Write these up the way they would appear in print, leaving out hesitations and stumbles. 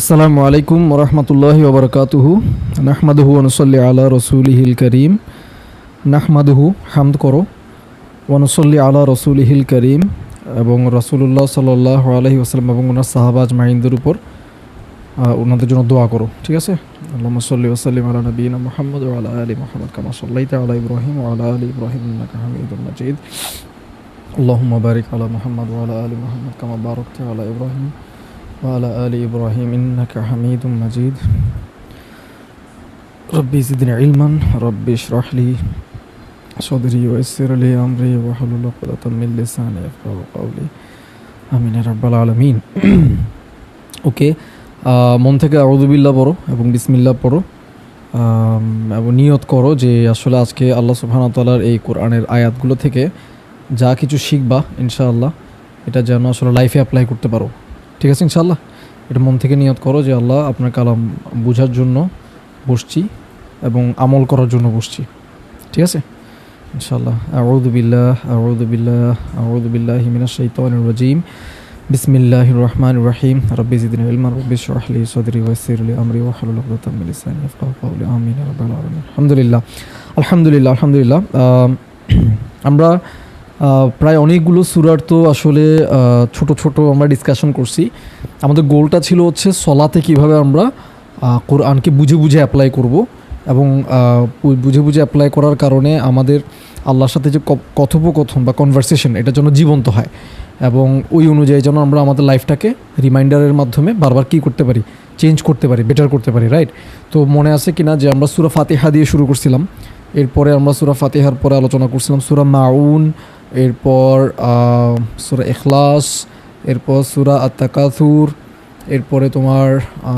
আসসালামু আলাইকুম ওরহমতুল্লাহি ওবরকাতুহু নাহমাদুহু ওয়ানুসল্লি আলা রসুলিহিল করিম নাহমাদুহু হামদ করো ওয়ানুসল্লি আলা রসুলিহিল করিম এবং রসুলুল্লাহ সাল্লাল্লাহু আলাইহি ওয়াসাল্লাম এবং ওনার সাহাবা আজমাইনদের উপর ওনাদের জন্য দোয়া করো। ঠিক আছে? আল্লাহুম্মা সাল্লি ওয়া সাল্লিম আলা নবিয়িনা মুহাম্মদ ওয়া আলা আলি মুহাম্মদ কামা সাল্লাইতা আলা ইব্রাহিম ওয়া আলা আলি ইব্রাহিম ইন্নাকা হামিদুম মাজিদ। আল্লাহুম্মা বারিক আলা মুহাম্মদ ওয়া আলা আলি মুহাম্মদ কামা বারাকতা আলা ইব্রাহিম وعلى آل إبراهيم إنك حميد مجيد ربي زدني علما ربي اشرح لي صدري ويسر لي أمري واحلل عقدة من لساني يفقهوا قولي آمين يا رب العالمين। ওকে, মন থেকে আউযু বিল্লাহ পড়ো এবং বিসমিল্লাহ পড়ো এবং নিয়ত করো যে আসলে আজকে আল্লাহ সুবহানাহু ওয়া তাআলার এই কোরআনের আয়াতগুলো থেকে যা কিছু শিখবা ইনশাআল্লাহ এটা যেন আসলে লাইফে অ্যাপ্লাই করতে পারো। ঠিক আছে ইনশাআল্লাহ? এটা মন থেকে নিয়ত করো যে আল্লাহ আপনার কালাম বোঝার জন্য বসছি এবং আমল করার জন্য বসছি। ঠিক আছে ইনশাআল্লাহ। আউযু বিল্লাহি মিনাশ শাইতানির রাজীম। বিসমিল্লাহির রহমানির রহিম। রব্বি জিদনি ইলমান রব্বি ইশরাহ লি সাদরি ওয়া ইয়াসসির লি আমরি ওয়াহলুল উকদাতাম মিন লিসানি ইয়াফকাহু কওলি। আমিন ইয়া রাব্বাল আলামিন। আলহামদুলিল্লাহ। আমরা প্রায় অনেকগুলো সূরার তো আসলে ছোট আমরা ডিসকাশন করছি। আমাদের গোলটা ছিল হচ্ছে সলাতে কিভাবে আমরা কোরআনকে বুঝে অ্যাপ্লাই করব এবং বুঝে অ্যাপ্লাই করার কারণে আমাদের আল্লাহর সাথে যে কথোপকথন বা কনভারসেশন এটা যেন জীবন্ত হয় এবং ওই অনুযায়ী যেন আমরা আমাদের লাইফটাকে রিমাইন্ডারের মাধ্যমে বারবার কী করতে পারি, চেঞ্জ করতে পারি, বেটার করতে পারি। রাইট? তো মনে আছে কিনা যে আমরা সূরা ফাতিহা দিয়ে শুরু করছিলাম, এরপরে আমরা সূরা ফাতিহার পরে আলোচনা করছিলাম সূরা মাউন, এরপর সূরা ইখলাস, এরপর সূরা আত-তাকাসুর, এরপরে তোমার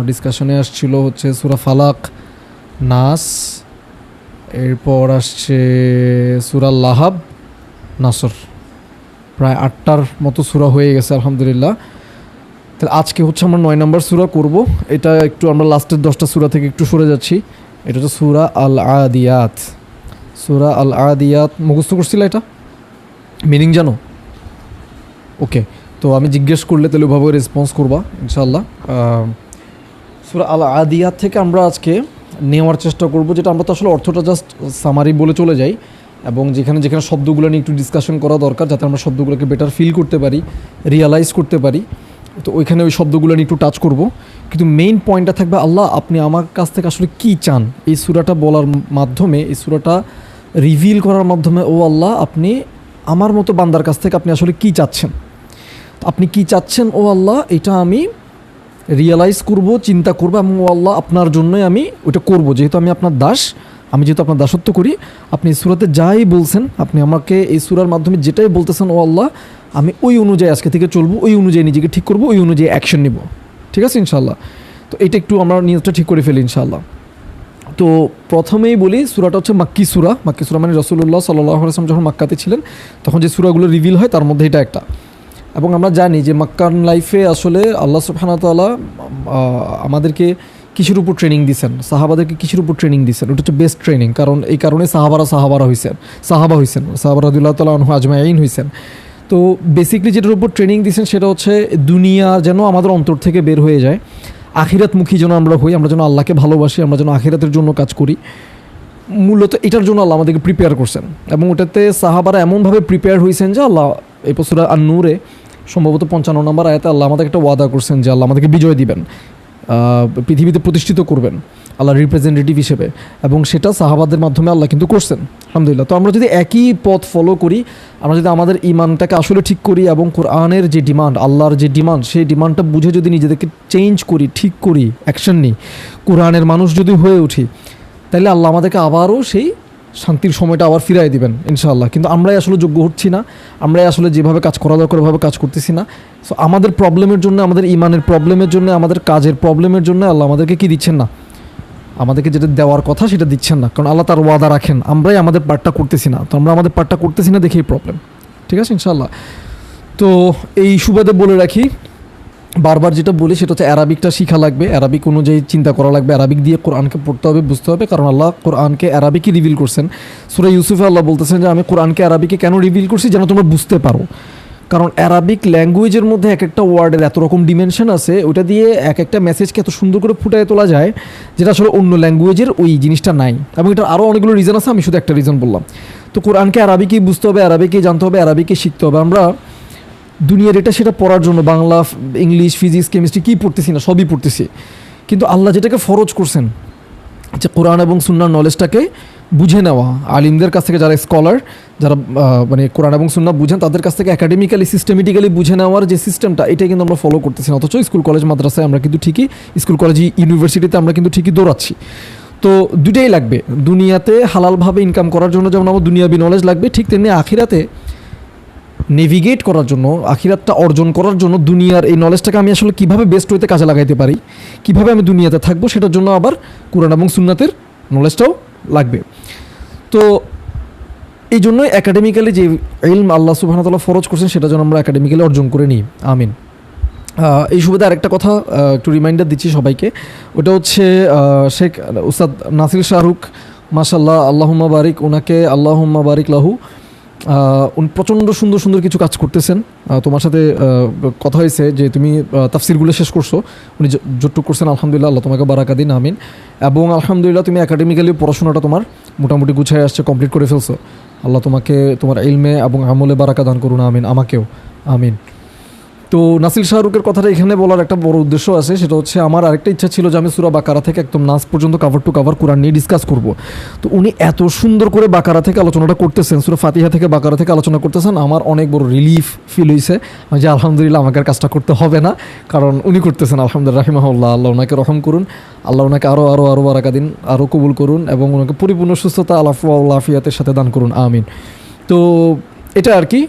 ডিসকাশনে আসছিল হচ্ছে সূরা ফালাক, নাস, এরপর আসছে সূরা লাহাব, নাসর। প্রায় 8টার মতো সূরা হয়ে গেছে আলহামদুলিল্লাহ। তাহলে আজকে হচ্ছে আমরা 9 নম্বর সূরা করব। এটা একটু আমরা লাস্টের 10টা সূরা থেকে একটু সরে যাচ্ছি। এটা হচ্ছে সূরা আল আদিয়াত। সূরা আল আদিয়াত মুখস্থ করছিলা? এটা মিনিং জানো? ওকে, তো আমি জিজ্ঞেস করলে তাহলে ওভাবে রেসপন্স করবা ইনশাআল্লাহ। সূরা আল আদিয়াত থেকে আমরা আজকে নেওয়ার চেষ্টা করব, যেটা আমরা তো আসলে অর্থটা জাস্ট সামারি বলে চলে যাই এবং যেখানে শব্দগুলো নিয়ে একটু ডিসকাশন করা দরকার যাতে আমরা শব্দগুলোকে বেটার ফিল করতে পারি, রিয়ালাইজ করতে পারি। তো ওইখানে ওই শব্দগুলো নিয়ে একটু টাচ করব, কিন্তু মেইন পয়েন্টটা থাকবে আল্লাহ আপনি আমার কাছ থেকে আসলে কী চান এই সূরাটা বলার মাধ্যমে, এই সূরাটা রিভিল করার মাধ্যমে। ও আল্লাহ আপনি আমার মতো বান্দার কাছ থেকে আপনি আসলে কী চাচ্ছেন, আপনি কী চাচ্ছেন ও আল্লাহ এটা আমি রিয়েলাইজ করব, চিন্তা করবো এবং ও আল্লাহ আপনার জন্যই আমি ওইটা করব। যেহেতু আমি আপনার দাস, আমি যেহেতু আপনার দাসত্ব করি, আপনি এই সূরাতে যাই বলছেন, আপনি আমাকে এই সূরার মাধ্যমে যেটাই বলতেছেন ও আল্লাহ আমি ওই অনুযায়ী আজকে থেকে চলবো, ওই অনুযায়ী নিজেকে ঠিক করব, ওই অনুযায়ী অ্যাকশন নিব। ঠিক আছে ইনশাআল্লাহ? তো এটা একটু আমরা নিয়তটা ঠিক করে ফেলি ইনশাআল্লাহ। তো প্রথমেই বলি সূরাটা হচ্ছে মাক্কি সূরা। মাক্কি সূরা মানে রাসূলুল্লাহ সাল্লাল্লাহু আলাইহি ওয়াসাল্লাম যখন মক্কাতে ছিলেন তখন যে সূরাগুলো রিভিল হয় তার মধ্যে এটা একটা। এবং আমরা জানি যে মক্কান লাইফে আসলে আল্লাহ সুবহানাহু ওয়া তাআলা আমাদেরকে কিসের উপর ট্রেনিং দিয়েছেন, সাহাবাদেরকে কিসের উপর ট্রেনিং দিয়েছেন, ওটা হচ্ছে বেস্ট ট্রেনিং। কারণ এই কারণে সাহাবা হয়েছেন, সাহাবা রাদিয়াল্লাহু তাআলা আনহু আজমাইন হয়েছেন। তো বেসিকলি যেটার উপর ট্রেনিং দিয়েছেন সেটা হচ্ছে দুনিয়া যেন আমাদের অন্তর থেকে বের হয়ে যায়, আখিরাতমুখী যেন আমরা হই, আমরা যেন আল্লাহকে ভালোবাসি, আমরা যেন আখিরাতের জন্য কাজ করি। মূলত এটার জন্য আল্লাহ আমাদেরকে প্রিপেয়ার করছেন এবং ওটাতে সাহাবারা এমনভাবে প্রিপেয়ার হয়েছেন যে আল্লাহ এই সূরা আন-নূরে সম্ভবত 55 নম্বর আয়াতে আল্লাহ আমাদের একটা ওয়াদা করছেন যে আল্লাহ আমাদেরকে বিজয় দিবেন, পৃথিবীতে প্রতিষ্ঠিত করবেন আল্লাহর রিপ্রেজেন্টেটিভ হিসেবে, এবং সেটা সাহাবাদের মাধ্যমে আল্লাহ কিন্তু করছেন আলহামদুলিল্লাহ। তো আমরা যদি একই পথ ফলো করি, আমরা যদি আমাদের ইমানটাকে আসলে ঠিক করি এবং কোরআনের যে ডিমান্ড, আল্লাহর যে ডিমান্ড, সেই ডিমান্ডটা বুঝে যদি নিজেদেরকে চেঞ্জ করি, ঠিক করি, অ্যাকশন নিই, কোরআনের মানুষ যদি হয়ে উঠি, তাহলে আল্লাহ আমাদেরকে আবারও সেই শান্তির সময়টা আবার ফিরাই দিবেন ইনশাআল্লাহ। কিন্তু আমরাই আসলে যোগ্য হচ্ছি না, আমরাই আসলে যেভাবে কাজ করা দরকার ওভাবে কাজ করতেছি না। সো আমাদের প্রবলেমের জন্য, আমাদের ইমানের প্রবলেমের জন্য, আমাদের কাজের প্রবলেমের জন্য আল্লাহ আমাদেরকে কি দিচ্ছেন না, আমাদেরকে যেটা দেওয়ার কথা সেটা দিচ্ছেন না। কারণ আল্লাহ তার ওয়াদা রাখেন, আমরাই আমাদের পার্টটা করতেছি না। তো আমরা আমাদের পার্টটা করতেছি না দেখেই প্রবলেম। ঠিক আছে ইনশাআল্লাহ? তো এই সুবাদে বলে রাখি, বারবার যেটা বলি সেটা হচ্ছে অ্যারাবিকটা শিখা লাগবে, অ্যারাবিক অনুযায়ী চিন্তা করা লাগবে, অ্যারাবিক দিয়ে কোরআনকে পড়তে হবে, বুঝতে হবে। কারণ আল্লাহ কোরআনকে অ্যারাবিকই রিভিল করছেন। সূরা ইউসুফে আল্লাহ বলতেছেন যে আমি কোরআনকে অ্যারাবিকে কেন রিভিল করছি, যেন তোমরা বুঝতে পারো। কারণ অ্যারাবিক ল্যাঙ্গুয়েজের মধ্যে এক একটা ওয়ার্ডের এত রকম ডিমেনশন আছে, ওইটা দিয়ে এক একটা মেসেজকে এত সুন্দর করে ফুটিয়ে তোলা যায় যেটা আসলে অন্য ল্যাঙ্গুয়েজের ওই জিনিসটা নাই। এবং এটার আরও অনেকগুলো রিজন আছে, আমি শুধু একটা রিজন বললাম। তো কোরআনকে আরবিকেই বুঝতে হবে, আরবিকেই জানতে হবে, আরবিকেই শিখতে হবে। আমরা দুনিয়ার এটা সেটা পড়ার জন্য বাংলা, ইংলিশ, ফিজিক্স, কেমিস্ট্রি কী পড়তেছি না, সবই পড়তেছি। কিন্তু আল্লাহ যেটাকে ফরজ করছেন যে কোরআন এবং সুন্নাহর নলেজটাকে বুঝে নেওয়া, আলিমদের কাছ থেকে, যারা স্কলার, যারা মানে কোরআন এবং সুন্নাহ বুঝেন, তাদের কাছ থেকে একাডেমিক্যালি সিস্টেমেটিক্যালি বুঝে নেওয়ার যে সিস্টেমটা, এটাই কিন্তু আমরা ফলো করতেছি না। অথচ স্কুল কলেজ মাদ্রাসায় আমরা কিন্তু ঠিকই, স্কুল কলেজ ইউনিভার্সিটিতে আমরা কিন্তু ঠিকই দৌড়াচ্ছি। তো দুটাই লাগবে। দুনিয়াতে হালালভাবে ইনকাম করার জন্য যেমন আমার দুনিয়াবি নলেজ লাগবে, ঠিক তেমনি আখিরাতে নেভিগেট করার জন্য, আখিরাতটা অর্জন করার জন্য দুনিয়ার এই নলেজটাকে আমি আসলে কীভাবে বেস্ট ওয়েতে কাজে লাগাইতে পারি, কীভাবে আমি দুনিয়াতে থাকবো, সেটার জন্য আবার কোরআন এবং সুন্নাতের নলেজটাও লাগবে। তো এই জন্যই একাডেমিক্যালি যে ইলম আল্লাহ সুবহানাহু ওয়া তাআলা ফরজ করছেন, সেটা যেন আমরা একাডেমিক্যালি অর্জন করে নিই। আমিন। এই সুবিধা আরেকটা কথা একটু রিমাইন্ডার দিচ্ছি সবাইকে, ওটা হচ্ছে শেখ উস্তাদ নাসির শাহরুখ, মাশাল্লাহ, আল্লাহুম্মা বারিক, ওনাকে আল্লাহুম্মা বারিক লাহু। উনি প্রচণ্ড সুন্দর সুন্দর কিছু কাজ করতেছেন। তোমার সাথে কথা হয়েছে যে তুমি তাফসিরগুলো শেষ করছো, উনি যতটুকু করছেন আলহামদুলিল্লাহ, আল্লাহ তোমাকে বারাকা দিন। আমিন। এবং আলহামদুলিল্লাহ তুমি একাডেমিক্যালি পড়াশোনাটা তোমার মোটামুটি গুছায় আসছে, কমপ্লিট করে ফেলছো। আল্লাহ তোমাকে তোমার ইলমে এবং আমলে বারাকা দান করুন। আমিন। আমাকেও আমিন। তো নাসির শাহরুখের কথাটা এখানে বলার একটা বড় উদ্দেশ্য আছে, সেটা হচ্ছে আমার আরেকটা ইচ্ছা ছিল যে আমি সূরা বাকারা থেকে একদম নাস পর্যন্ত কাভার টু কাভার কোরআন নিয়ে ডিসকাস করব। তো উনি এত সুন্দর করে বাকারা থেকে আলোচনাটা করতেছেন, সূরা ফাতিহা থেকে বাকারা থেকে আলোচনা করতেছেন, আমার অনেক বড় রিলিফ ফিল হয়েছে যে আলহামদুলিল্লাহ আমাকে আর কাজটা করতে হবে না, কারণ উনি করতেছেন। আলহামদুলিল্লাহ, রাহিমাহুল্লাহ, আল্লাহ ওনাকে রহম করুন, আল্লাহ ওনাকে আরও আরও আরও বারাকা দিন, আরও কবুল করুন এবং ওনাকে পরিপূর্ণ সুস্থতা আলাফিয়াতের সাথে দান করুন। আমিন। তো এটা আর কি,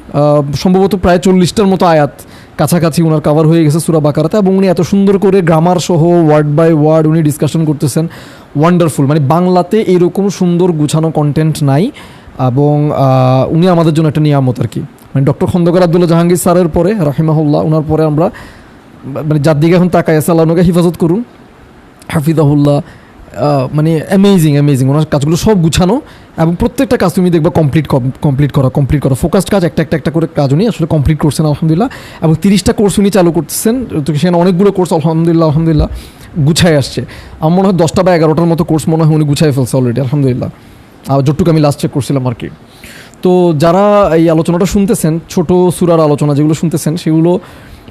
সম্ভবত প্রায় 40টার মতো আয়াত কাছাকাছি ওনার কাভার হয়ে গেছে সূরা বাকারাতে, এবং উনি এত সুন্দর করে গ্রামার সহ ওয়ার্ড বাই ওয়ার্ড উনি ডিসকাশন করতেছেন। ওয়ান্ডারফুল, মানে বাংলাতে এরকম সুন্দর গুছানো কন্টেন্ট নাই, এবং উনি আমাদের জন্য একটা নিয়ামত আর কি। মানে ডক্টর খন্দকার আব্দুল্লাহ জাহাঙ্গীর স্যারের পরে, রাহিমাহুল্লাহ, ওনার পরে আমরা মানে যার দিকে এখন তাকাই আছে, আল্লাহ ওনাকে হিফাজত করুন, হাফিজাহুল্লাহ। মানে অ্যামেজিং অ্যামেজিং ওনার কাজগুলো সব গুছানো, এবং প্রত্যেকটা কাজ তুমি দেখবা কমপ্লিট করা ফোকাসড কাজ, একটা করে কাজ উনি আসলে কমপ্লিট করছেন আলহামদুলিল্লাহ। এবং 30টা কোর্স উনি চালু করতেছেন, তো সেখানে অনেকগুলো কোর্স আলহামদুলিল্লাহ গুছায় আসছে। আমার মনে হয় 10টা বা 11টার মতো কোর্স মনে হয় উনি গুছায় ফেলছে অলরেডি আলহামদুলিল্লাহ, আর যতটুকু আমি লাস্ট চেক করছিলাম আর কি। তো যারা এই আলোচনাটা শুনতেছেন, ছোট সূরার আলোচনা যেগুলো শুনতেছেন, সেগুলো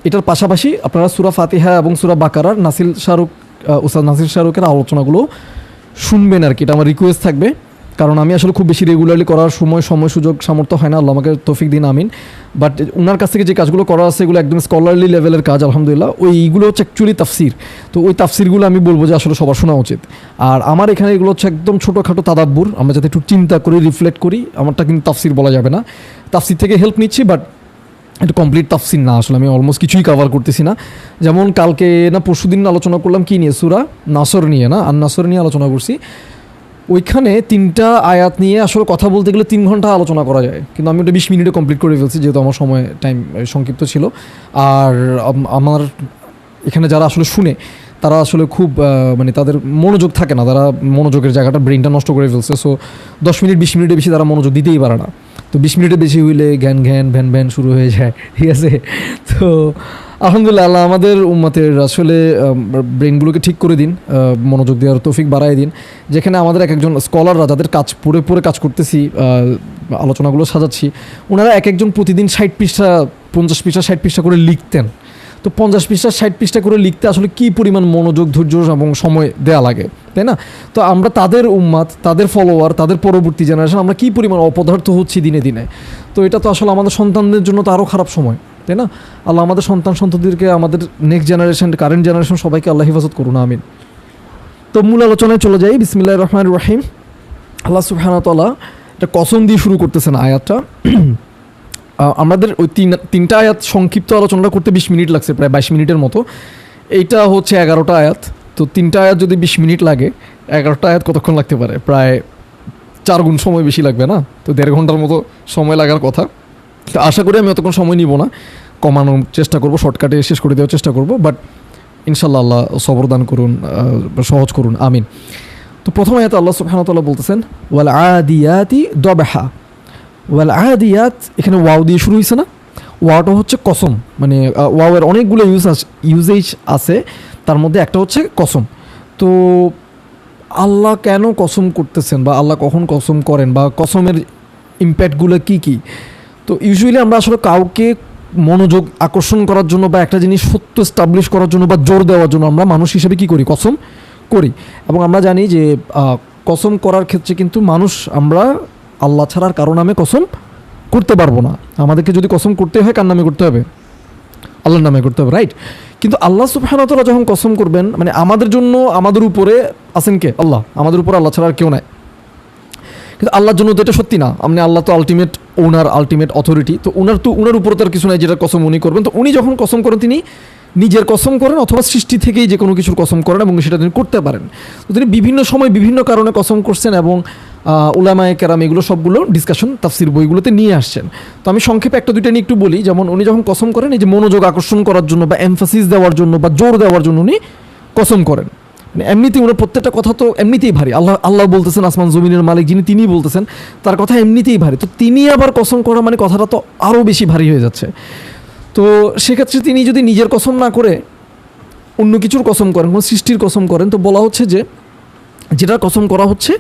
এটার পাশাপাশি আপনারা সূরা ফাতিহা এবং সূরা বাকারার উস্তাদ নাসির শাহরুখের আলোচনাগুলো শুনবেন আর কি, এটা আমার রিকোয়েস্ট থাকবে। কারণ আমি আসলে খুব বেশি রেগুলারলি করার সময় সুযোগ সামর্থ্য হয় না, আল্লাহ আমাকে তৌফিক দিন। আমিন। বাট ওনার কাছ থেকে যে কাজগুলো করা আছে এগুলো একদম স্কলারলি লেভেলের কাজ আলহামদুলিল্লাহ। ওইগুলো হচ্ছে অ্যাকচুয়ালি তাফসির। তো ওই তাফসিরগুলো আমি বলবো যে আসলে সবার শোনা উচিত। আর আমার এখানে এগুলো হচ্ছে একদম ছোটোখাটো তাদাব্বুর, আমরা যাতে একটু চিন্তা করি, রিফ্লেক্ট করি। আমারটা কিন্তু তাফসির বলা যাবে না, তাফসির থেকে হেল্প নিচ্ছি, বাট এটা কমপ্লিট তাফসির না। আসলে আমি অলমোস্ট কিছুই কভার করতেছি না। যেমন কালকে না পরশুদিন আলোচনা করলাম কি নিয়ে, সূরা নাসর নিয়ে, না আর নাসর নিয়ে আলোচনা করছি। ওইখানে 3টা আয়াত নিয়ে আসলে কথা বলতে গেলে 3 ঘন্টা আলোচনা করা যায়, কিন্তু আমি ওটা 20 মিনিটে কমপ্লিট করে ফেলছি, যেহেতু আমার সময় টাইম সংক্ষিপ্ত ছিল। আর আমার এখানে যারা আসলে শুনে তারা আসলে খুব মানে তাদের মনোযোগ থাকে না, তারা মনোযোগের জায়গাটা ব্রেনটা নষ্ট করে ফেলছে। সো 10 মিনিট 20 মিনিটের বেশি তারা মনোযোগ দিতেই পারে না। তো 20 মিনিটের বেশি হইলে ঘ্যান ভ্যান শুরু হয়ে যায়, ঠিক আছে। তো আলহামদুলিল্লাহ, আল্লাহ আমাদের উম্মতের আসলে ব্রেনগুলোকে ঠিক করে দিন, মনোযোগ দেওয়ার তৌফিক বাড়ায় দিন। যেখানে আমাদের একজন স্কলাররা যাদের কাজ পড়ে কাজ করতেছি, আলোচনাগুলো সাজাচ্ছি, ওনারা একজন প্রতিদিন 60 পৃষ্ঠা 50 পৃষ্ঠা 60 পৃষ্ঠা করে লিখতেন। তো 50 পৃষ্ঠা 60 পৃষ্ঠা করে লিখতে আসলে কী পরিমাণ মনোযোগ, ধৈর্য এবং সময় দেওয়া লাগে, তাই না? তো আমরা তাদের উম্মাত, তাদের ফলোয়ার, তাদের পরবর্তী জেনারেশন, আমরা কী পরিমাণ অপদার্থ হচ্ছি দিনে দিনে। তো এটা তো আসলে আমাদের সন্তানদের জন্য তো আরও খারাপ সময়, তাই না? আল্লাহ আমাদের সন্ততিদেরকে, আমাদের নেক্সট জেনারেশন, কারেন্ট জেনারেশন সবাইকে আল্লাহ হিফাজত করুন। আমিন। তো মূল আলোচনায় চলে যাই। বিসমিল্লাহির রহমানির রহিম। আল্লাহ সুবহানাহু ওয়া তাআলা একটা কসম দিয়ে শুরু করতেছেন আয়াতটা। আমাদের ওই 3টা আয়াত সংক্ষিপ্ত আলোচনাটা করতে 20 মিনিট লাগছে, প্রায় 22 মিনিটের মতো। এইটা হচ্ছে 11টা আয়াত। তো 3টা আয়াত যদি 20 মিনিট লাগে, 11টা আয়াত কতক্ষণ লাগতে পারে? প্রায় 4 গুণ সময় বেশি লাগবে না? তো 1.5 ঘন্টার মতো সময় লাগার কথা। তো আশা করি আমি অতক্ষণ সময় নিব না, কমানোর চেষ্টা করব, শর্টকাটে শেষ করে দেওয়ার চেষ্টা করব। বাট ইনশাল্লাহ আল্লাহ সবর দান করুন, সহজ করুন। আমিন। তো প্রথম আয়াতে আল্লাহ সুবহানাহু ওয়া তাআলা বলতেছেন ওয়াল আদিয়াতি দবহা। ওয়াল আদিয়াত, এখানে ওয়াও দিয়ে শুরু হয়েছে না? ওয়াওটা হচ্ছে কসম, মানে ওয়াওয়ের অনেকগুলো ইউজেজ আছে, তার মধ্যে একটা হচ্ছে কসম। তো আল্লাহ কেন কসম করতেছেন বা আল্লাহ কখন কসম করেন বা কসমের ইম্প্যাক্টগুলো কী কী? তো ইউজুয়ালি আমরা আসলে কাউকে মনোযোগ আকর্ষণ করার জন্য বা একটা জিনিস সত্য এস্টাবলিশ করার জন্য বা জোর দেওয়ার জন্য আমরা মানুষ হিসেবে কী করি? কসম করি। এবং আমরা জানি যে কসম করার ক্ষেত্রে কিন্তু মানুষ আমরা আল্লাহ ছাড়ার কারো নামে কসম করতে পারবো না। আমাদেরকে যদি কসম করতে হয় কার নামে করতে হবে? আল্লাহর নামে করতে হবে, রাইট? কিন্তু আল্লাহ সুবহানাহু ওয়া তাআলা যখন কসম করবেন, মানে আমাদের জন্য আমাদের উপরে আছেন কে? আল্লাহ। আমাদের উপরে আল্লাহ ছাড়া আর কেউ নাই। কিন্তু আল্লাহর জন্য তো এটা সত্যি না, মানে আল্লাহ তো আলটিমেট ওনার, আলটিমেট অথরিটি। তো ওনার উপরে তো আর কিছু নাই যেটা কসম উনি করবেন। তো উনি যখন কসম করেন তিনি নিজের কসম করেন অথবা সৃষ্টি থেকেই যে কোনো কিছুর কসম করেন এবং সেটা তিনি করতে পারেন। তো তিনি বিভিন্ন সময় বিভিন্ন কারণে কসম করছেন এবং উলামায়ে কেরাম এগুলো সবগুলো ডিসকাশন তাফসির বইগুলোতে নিয়ে আসছেন। তো আমি সংক্ষেপে একটা দুইটা নিয়ে একটু বলি। যেমন উনি যখন কসম করেন এই যে মনোযোগ আকর্ষণ করার জন্য বা এমফাসিস দেওয়ার জন্য বা জোর দেওয়ার জন্য উনি কসম করেন। মানে এমনিতেই ওনার প্রত্যেকটা কথা তো এমনিতেই ভারী। আল্লাহ বলতেছেন, আসমান জমিনের মালিক যিনি তিনিই বলতেছেন, তার কথা এমনিতেই ভারী। তো তিনি আবার কসম করা মানে কথাটা তো আরও বেশি ভারী হয়ে যাচ্ছে। তো সেক্ষেত্রে তিনি যদি নিজের কসম না করে অন্য কিছুর কসম করেন, কোনো সৃষ্টির কসম করেন, তো বলা হচ্ছে যে যেটার কসম করা হচ্ছে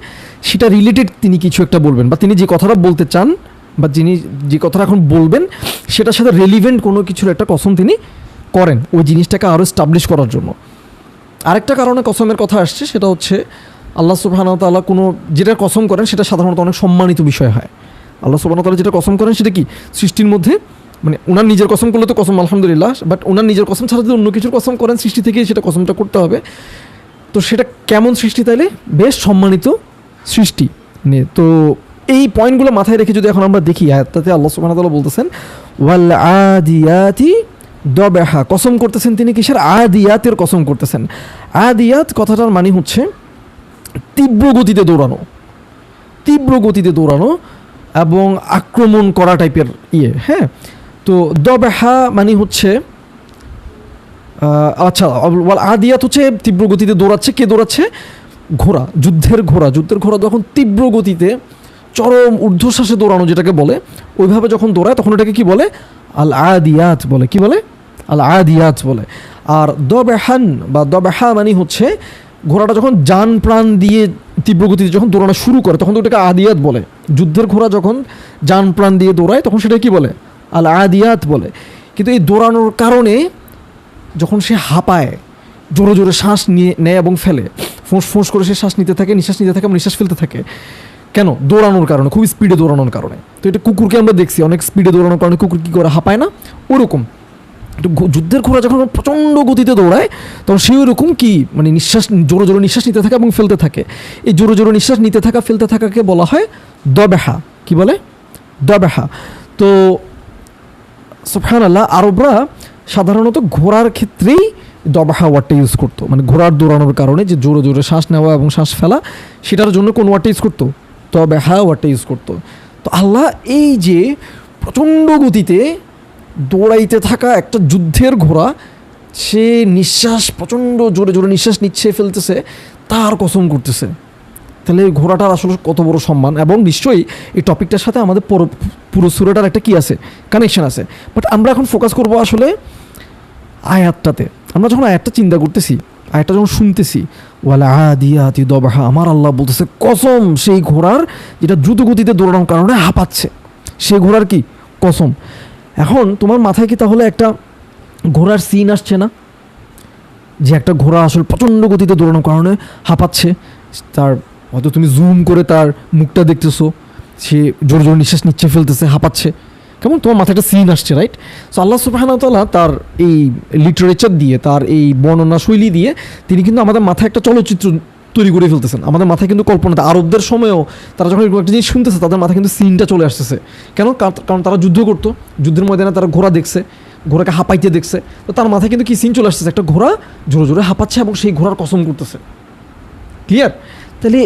সেটা রিলেটেড তিনি কিছু একটা বলবেন বা তিনি যে কথাটা বলতে চান বা যিনি যে কথাটা এখন বলবেন সেটার সাথে রেলিভেন্ট কোনো কিছুর একটা কসম তিনি করেন ওই জিনিসটাকে আরও এস্টাবলিশ করার জন্য। আরেকটা কারণে কসমের কথা আসছে, সেটা হচ্ছে আল্লাহ সুবহানাহু ওয়া তাআলা কোনো যেটা কসম করেন সেটা সাধারণত অনেক সম্মানিত বিষয় হয়। আল্লাহ সুবহানাহু ওয়া তাআলা যেটা কসম করেন সেটা কি? সৃষ্টির মধ্যে, মানে ওনার নিজের কসম করলে তো কসম আলহামদুলিল্লাহ, বাট ওনার নিজের কসম ছাড়া যদি অন্য কিছুর কসম করেন সৃষ্টি থেকেই সেটা কসমটা করতে হবে। তো সেটা কেমন সৃষ্টি? তাইলে বেশ সম্মানিত সৃষ্টি নিয়ে। তো এই পয়েন্টগুলো মাথায় রেখে যদি এখন আমরা দেখি আয়াতটাতে আল্লাহ সুবহানাহু ওয়া তাআলা বলতেছেন ওয়াল আদিয়াতি দবহা, কসম করতেছেন তিনি কিসের? আদিয়াতের কসম করতেছেন। আদিয়াত কথাটার মানে হচ্ছে তীব্র গতিতে দৌড়ানো, তীব্র গতিতে দৌড়ানো এবং আক্রমণ করা টাইপের ইয়ে। হ্যাঁ, তো দবহা মানে হচ্ছে আচ্ছা, আদিয়াত হচ্ছে তীব্র গতিতে দৌড়াচ্ছে। কে দৌড়াচ্ছে? ঘোড়া, যুদ্ধের ঘোড়া। যুদ্ধের ঘোড়া যখন তীব্র গতিতে চরম ঊর্ধ্বশ্বাসে দৌড়ানো যেটাকে বলে, ওইভাবে যখন দৌড়ায় তখন এটাকে কি বলে? আল আদিয়াত বলে। কি বলে? আল আদিয়াত বলে। আর দবেহান বা দবেহা মানে হচ্ছে ঘোড়াটা যখন যান প্রাণ দিয়ে তীব্র গতিতে যখন দৌড়ানো শুরু করে তখন তো ওটাকে আদিয়াত বলে। যুদ্ধের ঘোড়া যখন যান প্রাণ দিয়ে দৌড়ায় তখন সেটা কি বলে? আল আদিয়াত বলে। কিন্তু এই দৌড়ানোর কারণে যখন সে হাঁপায়, জোরে জোরে শ্বাস নিয়ে নেয় এবং ফেলে, ফোঁস ফোঁস করে সে শ্বাস নিতে থাকে, নিঃশ্বাস নিতে থাকে এবং নিঃশ্বাস ফেলতে থাকে। কেন? দৌড়ানোর কারণে, খুব স্পিডে দৌড়ানোর কারণে। তো এটা কুকুরকে আমরা দেখছি অনেক স্পিডে দৌড়ানোর কারণে কুকুর কী করে? হাঁপায় না? ওরকম যুদ্ধের ঘোড়া যখন প্রচণ্ড গতিতে দৌড়ায় তখন সেই ওরকম কি মানে নিঃশ্বাস, জোরে জোরে নিঃশ্বাস নিতে থাকে এবং ফেলতে থাকে। এই জোরে জোরে নিঃশ্বাস নিতে থাকা ফেলতে থাকাকে বলা হয় দবেহা। কি বলে? দবেহা। তো সুবহানাল্লাহ, আরবরা সাধারণত ঘোড়ার ক্ষেত্রেই দবেহা ওয়ার্ডটা ইউজ করতো। মানে ঘোড়ার দৌড়ানোর কারণে যে জোরে জোরে শ্বাস নেওয়া এবং শ্বাস ফেলা, সেটার জন্য কোন ওয়ার্ডটা ইউজ করতো? দবেহা ওয়ার্ডটা ইউজ করতো। তো আল্লাহ এই যে প্রচণ্ড গতিতে দৌড়াইতে থাকা একটা যুদ্ধের ঘোড়া, সে নিঃশ্বাস প্রচণ্ড জোরে জোরে নিঃশ্বাস নিচ্ছে ফেলতেছে, তার কসম করতেছে। তাহলে এই ঘোড়াটার আসলে কত বড় সম্মান। এবং নিশ্চয়ই এই টপিকটার সাথে আমাদের পুরো সূরাটার একটা কি আছে? কানেকশন আছে। বাট আমরা এখন ফোকাস করবো আসলে আয়াতটাতে। আমরা যখন আয়াতটা চিন্তা করতেছি, আয়াতটা যখন শুনতেছি, ওয়ালা আদিয়াতি দবহা, আমার আল্লাহ বলতেছে কসম সেই ঘোড়ার যেটা দ্রুত গতিতে দৌড়ানোর কারণে হাঁপাচ্ছে, সেই ঘোড়ার কি কসম। এখন তোমার মাথায় কি তাহলে একটা ঘোড়ার সিন আসছে না? যে একটা ঘোড়া আসলে প্রচণ্ড গতিতে দৌড়ানোর কারণে হাঁপাচ্ছে, তার হয়তো তুমি জুম করে তার মুখটা দেখতেছো, সে জোরে জোরে নিঃশ্বাস নিচ্ছে ফেলতেছে, হাঁপাচ্ছে, কেমন তোমার মাথায় একটা সিন আসছে, রাইট? সো আল্লাহ সুবহানাহু ওয়া তাআলা তার এই লিটারেচার দিয়ে, তার এই বর্ণনা শৈলী দিয়ে তিনি কিন্তু আমাদের মাথায় একটা চলচ্চিত্র তৈরি করে ফেলতেছেন। আমাদের মাথায় কিন্তু কল্পনাতে, আরবদের সময়ও তারা যখন এরকম একটা জিনিস শুনতেছে তাদের মাথায় কিন্তু সিনটা চলে আসতেছে। কেন? কারণ তারা যুদ্ধ করতো, যুদ্ধের ময়দানে তারা ঘোড়া দেখছে, ঘোড়াকে হাঁপাইতে দেখছে। তো তার মাথায় কিন্তু কি সিন চলে আসতেছে? একটা ঘোড়া জোরে জোরে হাঁপাচ্ছে এবং সেই ঘোড়ার কসম করতেছে। ক্লিয়ার? তাহলে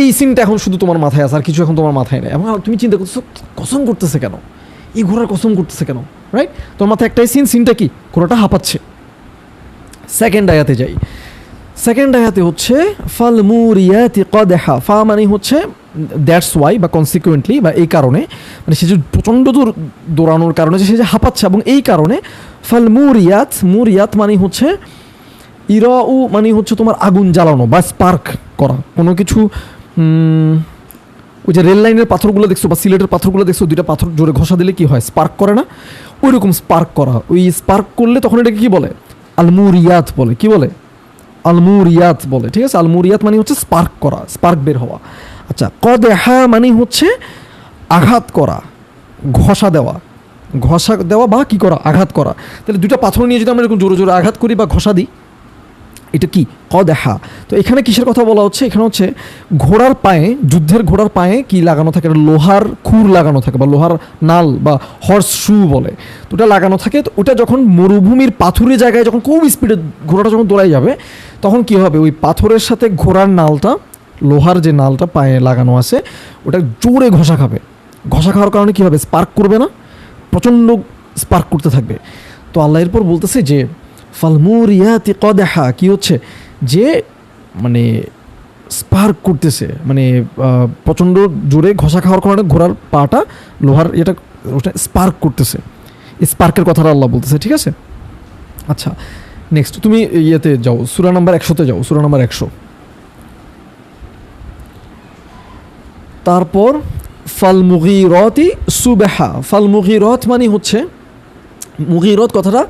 এই সিনটা এখন শুধু তোমার মাথায় আছে, আর কিছু এখন তোমার মাথায় নেই। এবং তুমি চিন্তা করতেছো কসম করতেছে কেন, এই ঘোড়ার কসম করতেছে কেন, রাইট? তোমার মাথায় একটাই সিনটা কি? ঘোড়াটা হাঁপাচ্ছে। সেকেন্ড আয়াতে যাই। সেকেন্ড আয়াতে হচ্ছে ফাল মুরিয়াতি কদহা। ফা মানে হচ্ছে দ্যাটস ওয়াই বা কনসিকুয়েন্টলি বা এই কারণে, মানে সে যে প্রচণ্ড দূর দৌড়ানোর কারণে যে সে যে হাঁপাচ্ছে, এবং এই কারণে ফাল মুরিয়াত, মুরিয়াত মানে হচ্ছে ইরাউ মানে হচ্ছে তোমার আগুন জ্বালানো বা স্পার্ক করা কোনো কিছু। ওই যে রেল লাইনের পাথরগুলো দেখছো বা সিলেটের পাথরগুলো দেখছো, দুইটা পাথর জোরে ঘষা দিলে কি হয়, স্পার্ক করে না? ওই রকম স্পার্ক করা, ওই স্পার্ক করলে তখন এটাকে কি বলে, আলমুরিয়াত বলে। কি বলে? আলমুরিয়াত বলে। ঠিক আছে, আলমুরিয়াত মানে হচ্ছে স্পার্ক করা, স্পার্ক বের হওয়া। আচ্ছা, কদেহা মানে হচ্ছে আঘাত করা, ঘষা দেওয়া, ঘষা দেওয়া বা কি করা, আঘাত করা। তাহলে দুইটা পাথর নিয়ে যদি আমরা এরকম জোরে জোরে আঘাত করি বা ঘষা দিই, এটা কি, কদেহা। তো এখানে কিসের কথা বলা হচ্ছে? এখানে হচ্ছে ঘোড়ার পায়ে, যুদ্ধের ঘোড়ার পায়ে কি লাগানো থাকে, লোহার খুর লাগানো থাকে বা লোহার নাল বা হর্স শু বলে, তো ওটা লাগানো থাকে। তো ওটা যখন মরুভূমির পাথুরে জায়গায় যখন খুব স্পিডে ঘোড়াটা যখন দৌড়াই যাবে, তখন কি হবে, ওই পাথরের সাথে ঘোড়ার নালটা, লোহার যে নালটা পায়ে লাগানো আছে, ওটা জোরে ঘষা খাবে। ঘষা খাওয়ার কারণে কী হবে, স্পার্ক করবে না, প্রচণ্ড স্পার্ক করতে থাকবে। তো আল্লাহ এরপর বলতেছে যে ফালমুরিয়াতি কদেহা, কি হচ্ছে যে মানে স্পার্ক করতেছে, মানে প্রচণ্ড জোরে ঘষা খাওয়ার কারণে ঘোড়ার পাটা লোহার এটা ওটা স্পার্ক করতেছে, স্পার্কের কথাটা আল্লাহ বলতেছে। ঠিক আছে, আচ্ছা নেক্সট তুমি ইয়েতে যাও, সূরা নাম্বার 100-তে যাও, সূরা নাম্বার 100। তারপর ফালমুগীরাতি সুবহা, ফালমুগীরাত মানে হচ্ছে, মুগীরত কথাটা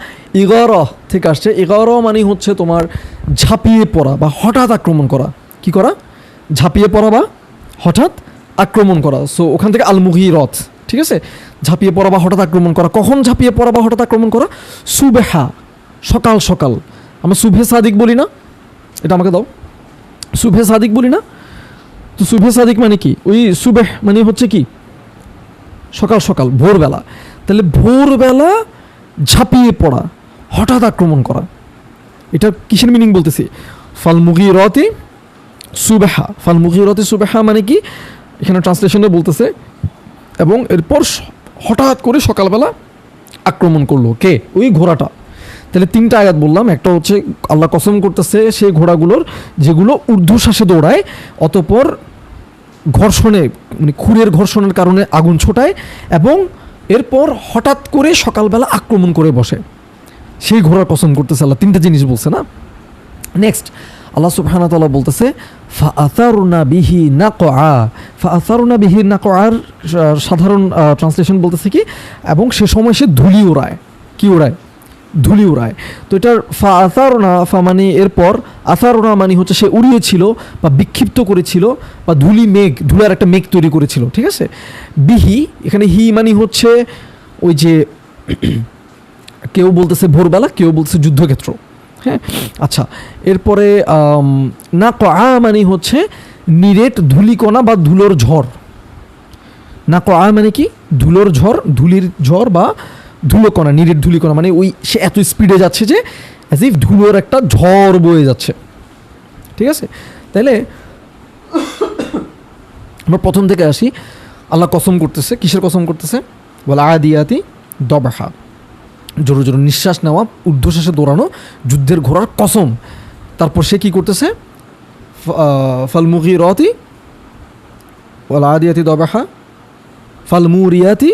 ইগারা থেকে আসছে। ইগারা মানে হচ্ছে তোমার ঝাঁপিয়ে পড়া বা হঠাৎ আক্রমণ করা। কি করা? ঝাঁপিয়ে পড়া বা হঠাৎ আক্রমণ করা। সো ওখান থেকে আল মুগীরত। ঠিক আছে, ঝাঁপিয়ে পড়া বা হঠাৎ আক্রমণ করা। কখন ঝাঁপিয়ে পড়া বা হঠাৎ আক্রমণ করা? সুবেহা, সকাল সকাল। আমরা সুবহে সাদিক বলি না, এটা আমাকে দাও, সুবহে সাদিক বলি না? তো সুবহে সাদিক মানে কি, ওই সুবেহ মানে হচ্ছে কি সকাল সকাল, ভোরবেলা। তাহলে ভোরবেলা ঝাঁপিয়ে পড়া, হঠাৎ আক্রমণ করা, এটা কিসের মিনিং বলতেছি? ফালমুগীরাতি সুবহা, ফালমুগীরাতি সুবহা মানে কি এখানে ট্রান্সলেশনে বলতেছে, এবং এরপর হঠাৎ করে সকালবেলা আক্রমণ করলো কে? ওই ঘোড়াটা। তাহলে তিনটা আয়াত বললাম, একটা হচ্ছে আল্লাহ কসম করতেছে সেই ঘোড়াগুলোর যেগুলো ঊর্ধ্বশ্বাসে দৌড়ায়, অতঃপর ঘর্ষণে মানে খুরের ঘর্ষণের কারণে আগুন ছোটায়, এবং এরপর হঠাৎ করে সকালবেলা আক্রমণ করে বসে, সেই ঘোড়ার কসম করতেছে আল্লাহ। তিনটা জিনিস বলছে না। নেক্সট আল্লাহ সুবহানাহু ওয়া তাআলা বলতেছে ফাআসারনা বিহি নাকআ, ফাআসারনা বিহি নাকআর সাধারণ ট্রান্সলেশন বলতেছে কি, এবং সে সময় সে ধুলি উড়ায়। কি উড়ায়? ধুলি উড়ায়। তো এটার ফাআসারনা, ফা মানে এরপর, আসারনা মানে হচ্ছে সে উড়িয়েছিল বা বিক্ষিপ্ত করেছিল বা ধুলি মেঘ, ধুলার একটা মেঘ তৈরি করেছিল। ঠিক আছে, বিহি এখানে হি মানে হচ্ছে ওই যে কেউ বলতেছে ভোরবেলা, কেউ বলতেছে যুদ্ধক্ষেত্র। হ্যাঁ, আচ্ছা এরপরে নাকআ মানে হচ্ছে নিরেট ধুলিকণা বা ধুলোর ঝড়। নাকআ মানে কি? ধুলোর ঝড়, ধুলির ঝড় বা ধুলোকণা, নিরেট ধুলিকণা মানে ওই সে এত স্পিডে যাচ্ছে যে অ্যাজ ইফ ধুলোর একটা ঝড় বয়ে যাচ্ছে। ঠিক আছে, তাহলে আমরা প্রথম থেকে আসি। আল্লাহ কসম করতেছে, কিসের কসম করতেছে? ওয়াল আদিয়াতি দবহা, জোরে জোরে নিঃশ্বাস নেওয়া, ঊর্ধ্বশ্বাসে দৌড়ানো যুদ্ধের ঘোড়ার কসম। তারপর সে কী করতেছে? ফালমুগীরাতি ওয়াল আদিয়াতি দবহা ফালমুরিয়াতি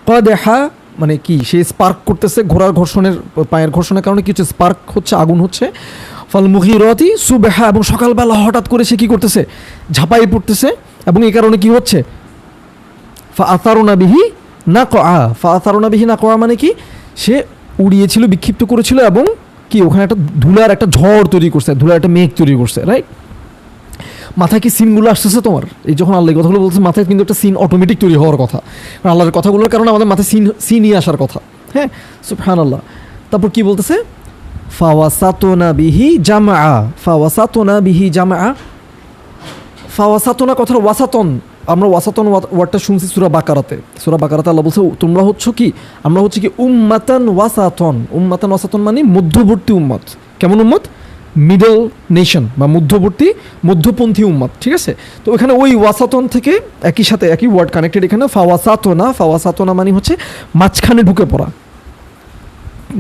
কদেহা, মানে কি সে স্পার্ক করতেছে ঘোড়ার ঘর্ষণের, পায়ের ঘর্ষণের কারণে কি হচ্ছে? স্পার্ক হচ্ছে, আগুন হচ্ছে। ফালমুগীরাতি সুবহা, এবং সকালবেলা হঠাৎ করে সে কী করতেছে? ঝাঁপাই পড়তেছে, এবং এই কারণে কি হচ্ছে? ফাআসারনা বিহি নাকআ, ফাআসারনা বিহি নাকআ মানে কি সে উড়িয়েছিল, বিক্ষিপ্ত করেছিল, এবং কি ওখানে একটা ধুলার একটা ঝড় তৈরি করছে, ধুলার একটা মেঘ তৈরি করছে। রাইট? মাথায় কি সিনগুলো আসতেছে তোমার? এই যখন আল্লাহ কথাগুলো বলছে, মাথায় কিন্তু একটা সিন অটোমেটিক তৈরি হওয়ার কথা, কারণ আল্লাহর কথাগুলোর কারণে আমাদের মাথায় সিনই আসার কথা। হ্যাঁ, সুবহানাল্লাহ। তারপর কি বলতেছে? ফাওয়াসাতুনা বিহি জামআ, ফাওয়াসাতুনা বিহি জামআ। ফাওয়াসাতুনা কথার ওয়াসাতন, আমরা ওয়াসাতন ওয়ার্ডটা শুনছি সূরা বাকারাতে। সূরা বাকারাতে আল্লাহ বলছে তোমরা হচ্ছ কি, আমরা হচ্ছে কি উম্মাতান ওয়াসাতন। উম্মাতান ওয়াসাতন মানে মধ্যবর্তী উম্মত। কেমন উম্মত? মিডল নেশন বা মধ্যবর্তী, মধ্যপন্থী উম্মত। ঠিক আছে, তো এখানে ওই ওয়াসাতন থেকে একই সাথে একই ওয়ার্ড কানেক্টেড এখানে। ফাওয়াসাতনা, ফাওয়াসাতনা মানে হচ্ছে মাঝখানে ঢুকে পড়া,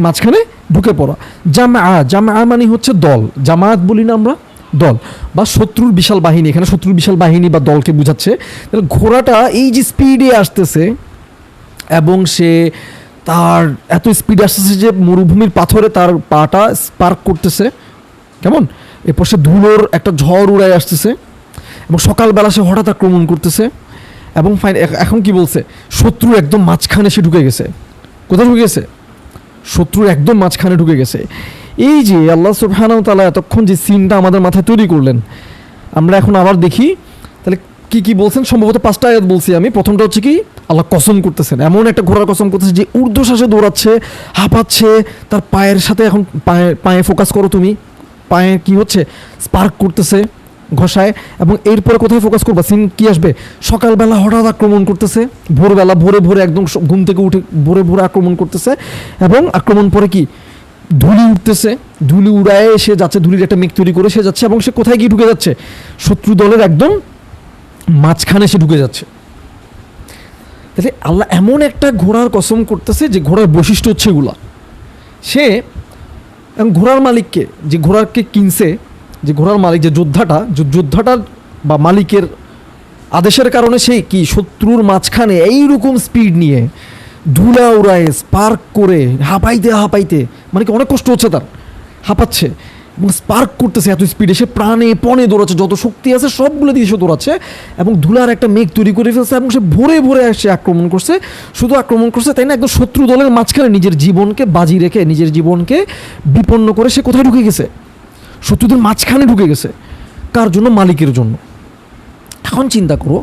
মাঝখানে ঢুকে পড়া। জামআ, জামআ মানে হচ্ছে দল, জামায়াত বলি না আমরা, দল বা শত্রুর বিশাল বাহিনী, এখানে শত্রুর বিশাল বাহিনী বা দলকে বোঝাচ্ছে। তাহলে ঘোড়াটা এই যে স্পিডে আসতেছে এবং সে তার এত স্পিডে আসতেছে যে মরুভূমির পাথরে তার পাটা স্পার্ক করতেছে, কেমন, এরপর সে ধুলোর একটা ঝড় উড়ায় আসতেছে এবং সকালবেলা সে হঠাৎ আক্রমণ করতেছে এবং এখন কি বলছে, শত্রুর একদম মাঝখানে সে ঢুকে গেছে। কোথায় ঢুকে গেছে? শত্রুর একদম মাঝখানে ঢুকে গেছে। এই যে আল্লাহ সুবহানাহু ওয়া তাআলা এতক্ষণ যে সিনটা আমাদের মাথায় তৈরি করলেন, আমরা এখন আবার দেখি তাহলে কি কি বলছেন। সম্ভবত 5টা আয়াত বলছি আমি। প্রথমটা হচ্ছে কি, আল্লাহ কসম করতেছেন, এমন একটা ঘোড়ার কসম করতেছে যে ঊর্ধ্বশ্বাসে দৌড়াচ্ছে, হাঁপাচ্ছে, তার পায়ের সাথে এখন পায়ে ফোকাস করো তুমি, পায়ে কি হচ্ছে, স্পার্ক করতেছে ঘষায়। এবং এরপরে কোথায় ফোকাস করবা, সিন কি আসবে, সকালবেলা হঠাৎ আক্রমণ করতেছে, ভোরবেলা ভোরে একদম ঘুম থেকে উঠে ভোরে আক্রমণ করতেছে এবং আক্রমণ পরে কি ধুলি উঠতেছে, ধুলি উড়ায় সে যাচ্ছে, ধুলির একটা মেঘ তৈরি করে সে যাচ্ছে এবং সে কোথায় গিয়ে ঢুকে যাচ্ছে, শত্রু দলের একদম মাঝখানে সে ঢুকে যাচ্ছে। তাহলে আল্লাহ এমন একটা ঘোড়ার কসম করতেছে যে ঘোড়ার বৈশিষ্ট্য হচ্ছে এগুলা। সে ঘোড়ার মালিককে, যে ঘোড়াকে কিনছে, যে ঘোড়ার মালিক, যে যোদ্ধাটার বা মালিকের আদেশের কারণে সে কি শত্রুর মাঝখানে এইরকম স্পিড নিয়ে ধুলা উড়ায় স্পার্ক করে হাঁপাইতে মানে কি অনেক কষ্ট হচ্ছে তার, হাঁপাচ্ছে এবং স্পার্ক করতেছে এত স্পিডে, সে প্রাণে পণে দৌড়াচ্ছে, যত শক্তি আছে সবগুলো দিয়ে সে দৌড়াচ্ছে এবং ধুলার একটা মেঘ তৈরি করে ফেলছে এবং সে ভোরে সে আক্রমণ করছে। শুধু আক্রমণ করছে তাই না, একদম শত্রু দলের মাঝখানে নিজের জীবনকে বাজি রেখে, নিজের জীবনকে বিপন্ন করে সে কোথায় ঢুকে গেছে, শত্রুদের মাঝখানে ঢুকে গেছে। কার জন্য? মালিকের জন্য। এখন চিন্তা করো,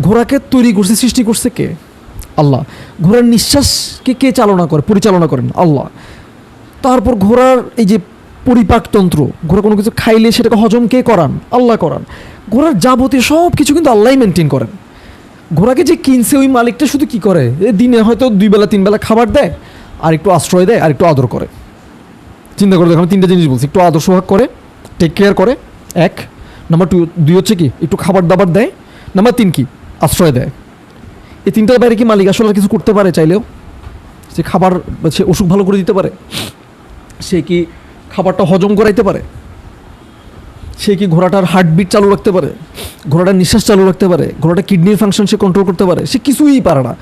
ঘোড়াকে তৈরি করছে, সৃষ্টি করছে কে? আল্লাহ। ঘোড়ার নিঃশ্বাসকে কে পরিচালনা করেন? আল্লাহ। তারপর ঘোড়ার এই যে পরিপাকতন্ত্র, ঘোড়া কোনো কিছু খাইলে সেটাকে হজম কে করান? আল্লাহ করান। ঘোড়ার যাবতীয় সব কিছু কিন্তু আল্লাহই মেনটেন করেন। ঘোড়াকে যে কিনছে ওই মালিকটা শুধু কি করে, দিনে হয়তো 2 বেলা 3 বেলা খাবার দেয়, আর একটু আশ্রয় দেয়, আর একটু আদর করে। চিন্তা করে দেখো, আমি 3টা জিনিস বলছি, একটু আদর সোহাগ করে, টেক কেয়ার করে, 1 নাম্বার 2 হচ্ছে কি একটু খাবার দাবার দেয়, নাম্বার 3 কি আশ্রয় দেয়। এই 3টার বাইরে কি মালিক আসলে কিছু করতে পারে? চাইলেও সে খাবার, সে অসুখ ভালো করে দিতে পারে, সে কি খাবারটা হজম করাইতে পারে, সে কি ঘোড়াটার হার্টবিট চালু রাখতে পারে, ঘোড়াটার নিঃশ্বাস চালু রাখতে পারে, ঘোড়াটা কিডনির ফাংশন সে কন্ট্রোল করতে পারে? সে কিছুই পারে না।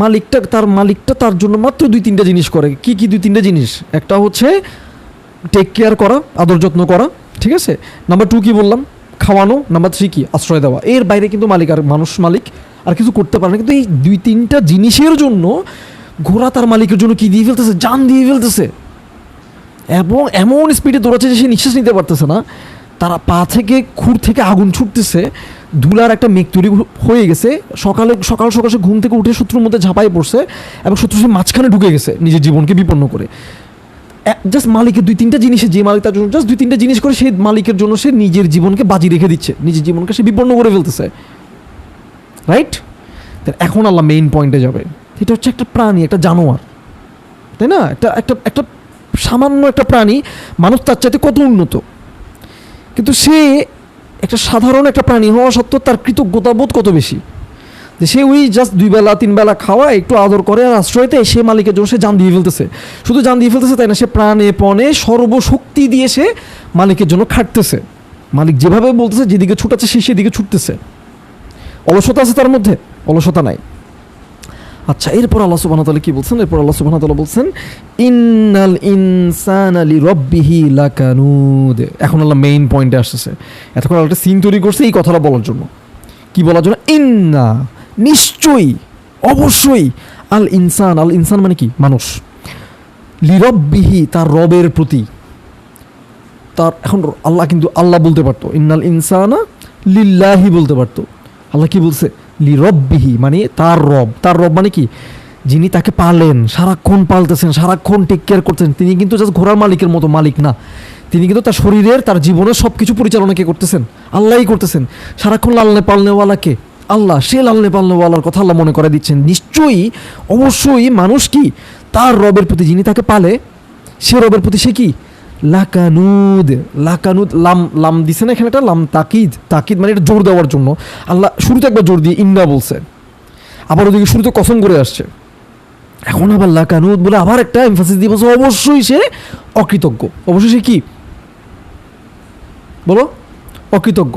মালিকটা তার জন্য মাত্র 2-3টা জিনিস করে। কি 2-3টা জিনিস? একটা হচ্ছে টেক কেয়ার করা, আদর যত্ন করা, ঠিক আছে। নাম্বার 2 কি বললাম, খাওয়ানো। নাম্বার 3 কি আশ্রয় দেওয়া। এর বাইরে কিন্তু মালিক আর কিছু করতে পারে না। কিন্তু এই 2-3টা জিনিসের জন্য ঘোড়া তার মালিকের জন্য কি দিয়ে ফেলতেছে, জান দিয়ে ফেলতেছে এবং এমন স্পিডে দৌড়াচ্ছে যে সে নিঃশ্বাস নিতে পারতেছে না। তারা পা থেকে, খুর থেকে আগুন ছুটতেছে, ধুলার একটা মেঘ তৈরি হয়ে গেছে। সকাল সে ঘুম থেকে উঠে শত্রুর মধ্যে ঝাঁপাই পড়ছে এবং শত্রু সে মাঝখানে ঢুকে গেছে নিজের জীবনকে বিপন্ন করে। জাস্ট মালিকের 2-3টা জিনিসে, যে মালিক তার জন্য জাস্ট 2-3টা জিনিস করে সেই মালিকের জন্য সে নিজের জীবনকে বাজি রেখে দিচ্ছে, নিজের জীবনকে সে বিপন্ন করে ফেলতেছে, রাইট? এখন আল্লাহ মেইন পয়েন্টে যাবে। এটা হচ্ছে একটা প্রাণী, একটা জানোয়ার, তাই না? একটা সামান্য একটা প্রাণী, মানুষ তার চাইতে কত উন্নত, কিন্তু সে একটা সাধারণ একটা প্রাণী হওয়া সত্ত্বেও তার কৃতজ্ঞতা বোধ কত বেশি, যে সে ওই জাস্ট 2 বেলা 3 বেলা খাওয়া, একটু আদর করে আর আশ্রয়তে সে মালিকের জন্য সে জান দিয়ে ফেলতেছে। শুধু জান দিয়ে ফেলতেছে তাই না, সে প্রাণে পণে সর্বশক্তি দিয়ে সে মালিকের জন্য খাটতেছে। মালিক যেভাবে বলতেছে, যেদিকে ছুটাচ্ছে সে সেদিকে ছুটতেছে। অলসতা আছে তার মধ্যে? অলসতা নাই। আচ্ছা, এরপর আল্লাহ সুবহানাহু ওয়া তাআলা কি বলছেন? এরপর আল্লাহ সুবহানাহু ওয়া তাআলা বলছেন, ইন্নাল ইনসানা লিরাব্বিহি লাকানুদ। এখন আল্লাহ মেইন পয়েন্টে আসছে। এতক্ষণ আল্লাহ একটা সিন তৈরি করছে এই কথাটা বলার জন্য। কি বলার জন্য? ইন্না, নিশ্চয়ই, অবশ্যই, আল ইনসান মানে কি? মানুষ। লিরাব্বিহি, তার রবের প্রতি। তার এখন আল্লাহ কিন্তু আল্লাহ বলতে পারতো, ইন্নাল ইনসানা লিল্লাহি বলতে পারতো। আল্লাহ কি বলছে? লিরব্বিহি, মানে তার রব মানে কি? যিনি তাকে পালেন, সারাক্ষণ পালতেছেন, সারাক্ষণ টেক কেয়ার করতেছেন। তিনি কিন্তু জাস্ট ঘোড়ার মালিকের মতো মালিক না, তিনি কিন্তু তার শরীরের, তার জীবনের সব কিছু পরিচালনা কে করতেছেন? আল্লাহই করতেছেন। সারাক্ষণ লালনে পালনেওয়ালাকে আল্লাহ, সে লালনে পালনেওয়ালার কথা আল্লাহ মনে করে দিচ্ছেন। নিশ্চয়ই, অবশ্যই মানুষ কি তার রবের প্রতি, যিনি তাকে পালে, সে রবের প্রতি সে কি? লাকানুদ। লাম দিছে না এখানে, একটা লাম তাকিদ মানে এটা জোর দেওয়ার জন্য। আল্লাহ শুরুতে একবার জোর দিয়ে ইন্না বলছে, আবার ওদিকে শুরুতে কসম করে আসছে, এখন আবার লাকানুদ বলে আবার একটা এমফাসিস দিয়ে বলছে অবশ্যই সে অকৃতজ্ঞ, অবশ্যই সে কি? বলো, অকৃতজ্ঞ।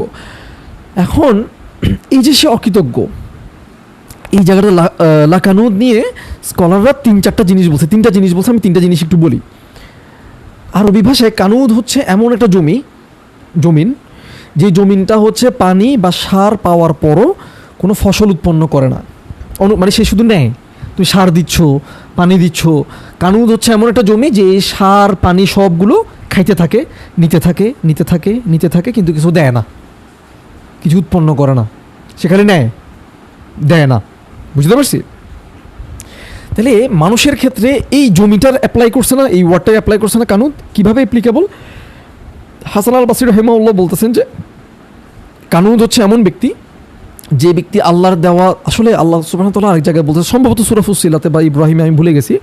এখন এই যে সে অকৃতজ্ঞ, এই জায়গাটা লাকানুদ নিয়ে স্কলাররা 3-4টা জিনিস বলছে, 3টা জিনিস বলছে। আমি 3টা জিনিস একটু বলি। আরবি ভাষায় কানুদ হচ্ছে এমন একটা জমিন, যে জমিনটা হচ্ছে পানি বা সার পাওয়ার পরও কোনো ফসল উৎপন্ন করে না, মানে সে শুধু নেয়, তুমি সার দিচ্ছ, পানি দিচ্ছ। কানুদ হচ্ছে এমন একটা জমি যে সার পানি সবগুলো খাইতে থাকে, নিতে থাকে, কিন্তু কিছু দেয় না, কিছু উৎপন্ন করে না, সেখানে নেয়, দেয় না। বুঝতে পারছি? তাহলে মানুষের ক্ষেত্রে এই জমিটার অ্যাপ্লাই করছে না, এই ওয়ার্ডটাই অ্যাপ্লাই করছে না কানুদ। কীভাবে অ্যাপ্লিকেবল? হাসান আল বাসরি রাহিমাহুল্লাহ বলতেছেন যে কানুদ হচ্ছে এমন ব্যক্তি, যে ব্যক্তি আল্লাহর দেওয়া, আসলে আল্লাহ সুবহানাহু ওয়া তাআলা আরেক জায়গায় বলতেছেন, সম্ভবত সূরা ফুসসিলাতে বা ইব্রাহিমে, আমি ভুলে গেছি।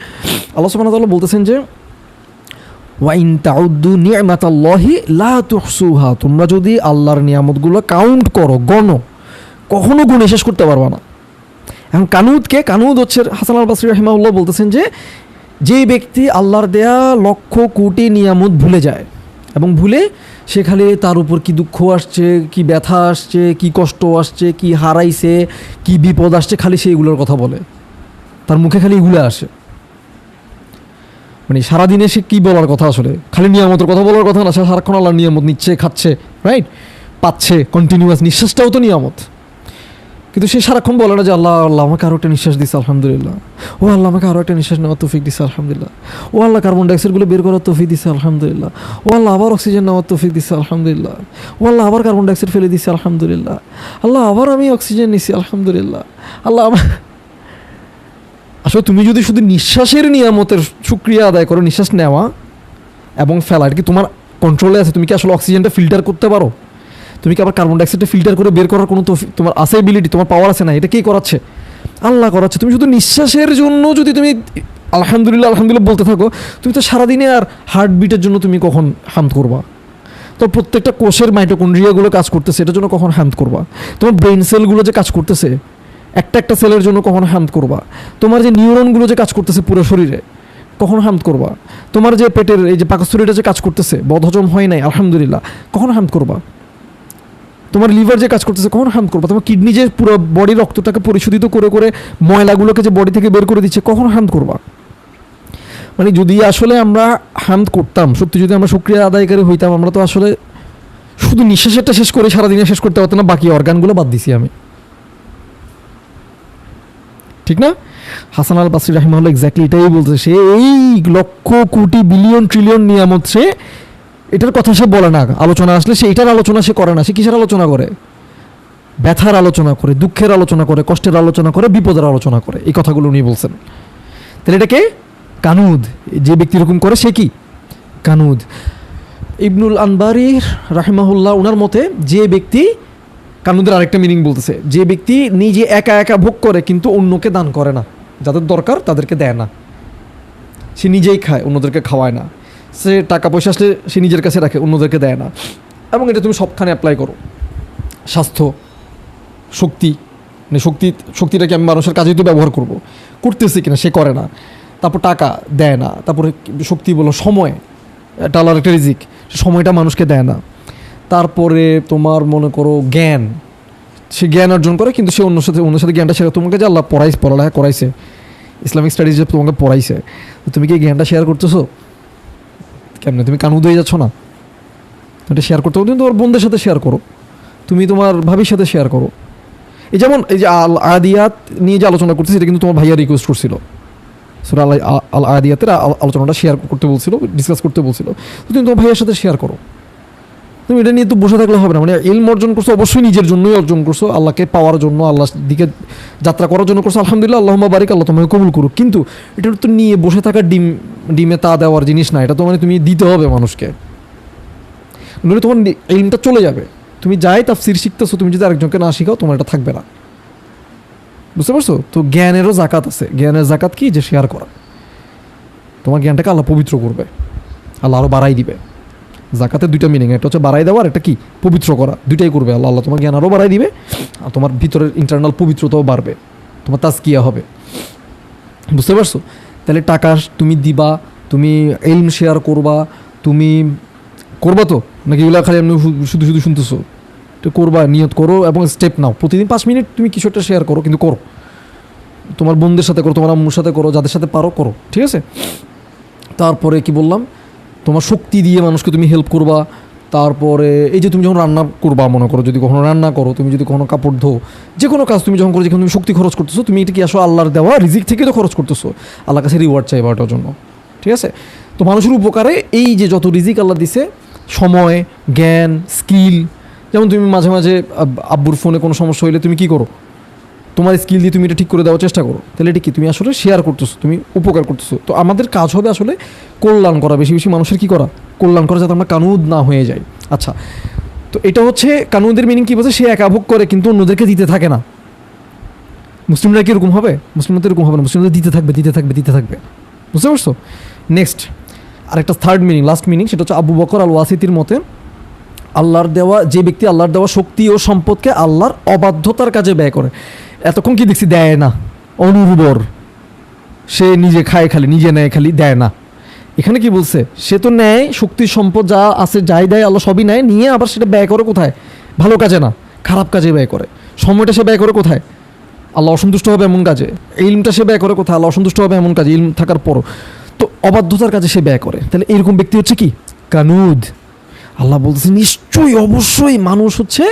আল্লাহ সুবহানাহু ওয়া তাআলা বলতেছেন যে ওয়া ইন তাউদ্দু নি'মাতাল্লাহি লা তুহসুহা, তোমরা যদি আল্লাহর নিয়ামতগুলো কাউন্ট করো, গণো, কখনো গুণে শেষ করতে পারবা না। এখন কানুদ হচ্ছে হাসান আল বাসরি রাহিমাহুল্লাহ বলতেছেন যে ব্যক্তি আল্লাহর দেয়া লক্ষ কোটি নিয়ামত ভুলে যায়, এবং ভুলে সেখানে তার উপর কি দুঃখ আসছে, কি ব্যথা আসছে, কি কষ্ট আসছে, কি হারাইছে, কি বিপদ আসছে, খালি সেইগুলোর কথা বলে, তার মুখে খালি এগুলো আসে। মানে সারাদিনে সে কী বলার কথা, আসলে খালি নিয়ামতের কথা বলার কথা না, সে সারাক্ষণ আল্লাহর নিয়ামত নিচ্ছে, খাচ্ছে, রাইট, পাচ্ছে, কন্টিনিউয়াস, নিঃশ্বাসটাও তো নিয়ামত। কিন্তু সে সারাক্ষণ বলে না যে আল্লাহ আমাকে আরও একটা নিঃশ্বাস দিচ্ছে আলহামদুলিল্লাহ, ও আল্লাহ আমাকে আরও একটা নিঃশ্বাস নেওয়ার তৌফিক দিচ্ছে আলহামদুলিল্লাহ, ও আল্লাহ কার্বন ডাইঅক্সাইডগুলো বের করার তৌফিক দিচ্ছে আলহামদুলিল্লাহ, ও আল্লাহ আবার অক্সিজেন নেওয়ার তৌফিক দিচ্ছে আলহামদুলিল্লাহ, ও আল্লাহ আবার কার্বন ডাইঅক্সাইড ফেলে দিচ্ছে আলহামদুলিল্লাহ, আল্লাহ আবার আমি অক্সিজেন নিচ্ছি আলহামদুলিল্লাহ, আল্লাহ আমার। আসলে তুমি যদি শুধু নিঃশ্বাসের নিয়ামতের শুকরিয়া আদায় করো, নিঃশ্বাস নেওয়া এবং ফেলা, এটা কি তোমার কন্ট্রোলে আছে? তুমি কি আসলে অক্সিজেনটা ফিল্টার করতে পারো? তুমি কি আবার কার্বন ডাইঅক্সাইডটা ফিল্টার করে বের করার কোনো তোমার আছে এবিলিটি, তোমার পাওয়ার আছে না? এটা কে করাচ্ছে? আল্লাহ করাচ্ছে। তুমি শুধু নিঃশ্বাসের জন্য যদি তুমি আলহামদুলিল্লাহ বলতে থাকো, তুমি তো সারাদিনে আর হার্টবিটের জন্য তুমি কখন হামদ করবা? তো প্রত্যেকটা কোষের মাইটোকন্ড্রিয়াগুলো কাজ করতেছে, এটার জন্য কখন হামদ করবা? তোমার ব্রেন সেলগুলো যে কাজ করতেছে, একটা সেলের জন্য কখন হামদ করবা? তোমার যে নিউরনগুলো যে কাজ করতেছে পুরো শরীরে, কখন হামদ করবা? তোমার যে পেটের এই যে পাকস্থলীটা যে কাজ করতেছে, বদহজম হয় নাই আলহামদুলিল্লাহ, কখন হামদ করবা? তোমার লিভার যে কাজ করতেছে, কখন হামদ করবা? তোমার কিডনি যে পুরো বডি রক্তটাকে পরিশোধিত করে ময়লাগুলোকে যে বডি থেকে বের করে দিচ্ছে, কখন হামদ করবা? মানে যদি আসলে আমরা হামদ করতাম, সত্যি যদি আমরা শুকরিয়া আদায়কারী হইতাম, আমরা তো আসলে শুধু নিঃশ্বাসেরটা শেষ করে সারাদিনে শেষ করতে পারতাম না, বাকি অর্গানগুলো বাদ দিছি আমি, ঠিক না? হাসান আল বাসরি রাহিমাহুল্লাহ এক্স্যাক্টলি এটাই বলছে। সে এই লক্ষ কোটি বিলিয়ন ট্রিলিয়ন নিয়ামত, সে এটার কথা সে বলে না, আলোচনা আসলে সে এটার আলোচনা সে করে না। সে কিসের আলোচনা করে? ব্যথার আলোচনা করে, দুঃখের আলোচনা করে, কষ্টের আলোচনা করে, বিপদের আলোচনা করে। এই কথাগুলো উনি বলছেন। তাহলে এটাকে কানুদ, যে ব্যক্তি এরকম করে সে কি কানুদ। ইবনুল আনবারি রাহিমাহুল্লাহ ওনার মতে যে ব্যক্তি, কানুদের আরেকটা মিনিং বলতেছে, যে ব্যক্তি নিজে একা একা ভোগ করে কিন্তু অন্যকে দান করে না, যাদের দরকার তাদেরকে দেয় না, সে নিজেই খায়, অন্যদেরকে খাওয়ায় না, সে টাকা পয়সা আসলে সে নিজের কাছে রাখে, অন্যদেরকে দেয় না। এবং এটা তুমি সবখানে অ্যাপ্লাই করো, স্বাস্থ্য, শক্তি, মানে শক্তিটাকে আমি মানুষের কাজেই তো ব্যবহার করতেছি কিনা, সে করে না। তারপর টাকা দেয় না, তারপরে শক্তি বলো, সময়, এটা আল্লাহর একটা রিজিক, সময়টা মানুষকে দেয় না। তারপরে তোমার মনে করো জ্ঞান, সে জ্ঞান অর্জন করে কিন্তু সে অন্যের সাথে জ্ঞানটা শেয়ার, তোমাকে যে আল্লাহ পড়ালেখা করাইছে, ইসলামিক স্টাডিজ যে তোমাকে পড়াইছে, তুমি কি জ্ঞানটা শেয়ার করতেছো? কেমনে? তুমি কানুদ হয়ে যাচ্ছ না? এটা শেয়ার করতে হবে, তুমি তোমার বোনদের সাথে শেয়ার করো, তুমি তোমার ভাবির সাথে শেয়ার করো। এই যেমন এই যে আল আদিয়াত নিয়ে যে আলোচনা করতেছি, এটা কিন্তু তোমার ভাইয়া রিকোয়েস্ট করছিল, সূরা আল আদিয়াতের আলোচনাটা শেয়ার করতে বলছিল, ডিসকাস করতে বলছিল, তুমি তোমার ভাইয়ের সাথে শেয়ার করো। তুমি এটা নিয়ে তো বসে থাকলে হবে না। মানে ইলম অর্জন করছো অবশ্যই নিজের জন্যই অর্জন করছো, আল্লাহকে পাওয়ার জন্য, আল্লাহর দিকে যাত্রা করার জন্য করছো, আলহামদুলিল্লাহ, আল্লাহুম্মা বারিক, আল্লাহ তোমাকে কবুল করুক। কিন্তু এটা তো নিয়ে বসে থাকার ডিমে তা দেওয়ার জিনিস না, এটা তো মানে তুমি দিতে হবে মানুষকে, নইলে তোমার ইলমটা চলে যাবে। তুমি যাই তাফসির শিখতেছো, তুমি যদি আরেকজনকে না শিখাও, তোমার এটা থাকবে না। বুঝতে পারছো? তো জ্ঞানেরও জাকাত আছে। জ্ঞানের জাকাত কি? যে শেয়ার করা। তোমার জ্ঞানটাকে আল্লাহ পবিত্র করবে, আল্লাহ আরও বাড়াই দিবে। জাকাতের দুইটা মিনিং, একটা হচ্ছে বাড়াই দেওয়ার, একটা কি পবিত্র করা, দুইটাই করবে আল্লাহ। আল্লাহ তোমার জ্ঞান আরও বাড়াই দিবে, আর তোমার ভিতরের ইন্টারনাল পবিত্রতাও বাড়বে, তোমার তাজকিয়া হবে। বুঝতে পারছো? তাহলে টাকা তুমি দিবা, তুমি ইলম শেয়ার করবা, তুমি করবা তো, নাকি এগুলো খালি এমনি শুধু শুধু শুনতেছো? তো করবা, নিয়ত করো এবং স্টেপ নাও। প্রতিদিন 5 মিনিট তুমি কিছু একটা শেয়ার করো, কিন্তু করো। তোমার বোনদের সাথে করো, তোমার আম্মুর সাথে করো, যাদের সাথে পারো করো, ঠিক আছে? তারপরে কি বললাম, তোমার শক্তি দিয়ে মানুষকে তুমি হেল্প করবা। তারপরে এই যে তুমি যখন রান্না করবা, মনে করো যদি কখনো রান্না করো, তুমি যদি কখনো কাপড় ধো, যে কোনো কাজ তুমি যখন করো, যেখানে তুমি শক্তি খরচ করতেছো, তুমি এটা কি আসো আল্লাহর দেওয়া রিজিক থেকে তো খরচ করতেছো, আল্লাহর কাছে রিওয়ার্ড চাইবা ওটার জন্য, ঠিক আছে? তো মানুষের উপকারে এই যে যত রিজিক আল্লাহ দিছে, সময়, জ্ঞান, স্কিল, যেমন তুমি মাঝে মাঝে আব্বুর ফোনে কোনো সমস্যা হইলে তুমি কি করো, তোমার স্কিল দিয়ে তুমি এটা ঠিক করে দেওয়ার চেষ্টা করো, তাহলে এটা কি তুমি আসলে শেয়ার করতেছো, তুমি উপকার করতেছো। তো আমাদের কাজ হবে আসলে কল্যাণ করা, বেশি বেশি মানুষের কি করা, কল্যাণ করা, যাতে আমরা কানুদ না হয়ে যাই। আচ্ছা, তো এটা হচ্ছে কানুদের মিনিং কি বলছে, সে একা ভোগ করে কিন্তু অন্যদেরকে দিতে থাকে না। মুসলিমরা কি এরকম হবে? মুসলিমরা তো এরকম হবে না, মুসলিমরা দিতে থাকবে দিতে থাকবে দিতে থাকবে, বুঝতে পারছো? নেক্সট আরেকটা থার্ড মিনিং, লাস্ট মিনিং, সেটা হচ্ছে আবু বকর আল ওয়াসিতির মতে আল্লাহর দেওয়া, যে ব্যক্তি আল্লাহর দেওয়া শক্তি ও সম্পদকে আল্লাহর অবাধ্যতার কাজে ব্যয় করে। এতক্ষণ কি দেখছি, দেয় না, অনুর্বর, সে নিজে খায় খালি, নিজে নেয় খালি, দেয় না। এখানে কি বলছে, সে তো নেয়, শক্তি সম্পদ যা আছে যাই দেয় আল্লাহ সবই নেয়, নিয়ে আবার সেটা ব্যয় করে কোথায়, ভালো কাজে না, খারাপ কাজে ব্যয় করে। সময়টা সে ব্যয় করে কোথায়, আল্লাহ অসন্তুষ্ট হবে এমন কাজে। ইলমটা সে ব্যয় করে কোথায়, আল্লাহ অসন্তুষ্ট হবে এমন কাজে, ইলম থাকার পরও। তো অবাধ্যতার কাজে সে ব্যয় করে, তাহলে এরকম ব্যক্তি হচ্ছে কি, কানুদ। আল্লাহ বলতেছে নিশ্চয়ই, অবশ্যই মানুষ হচ্ছে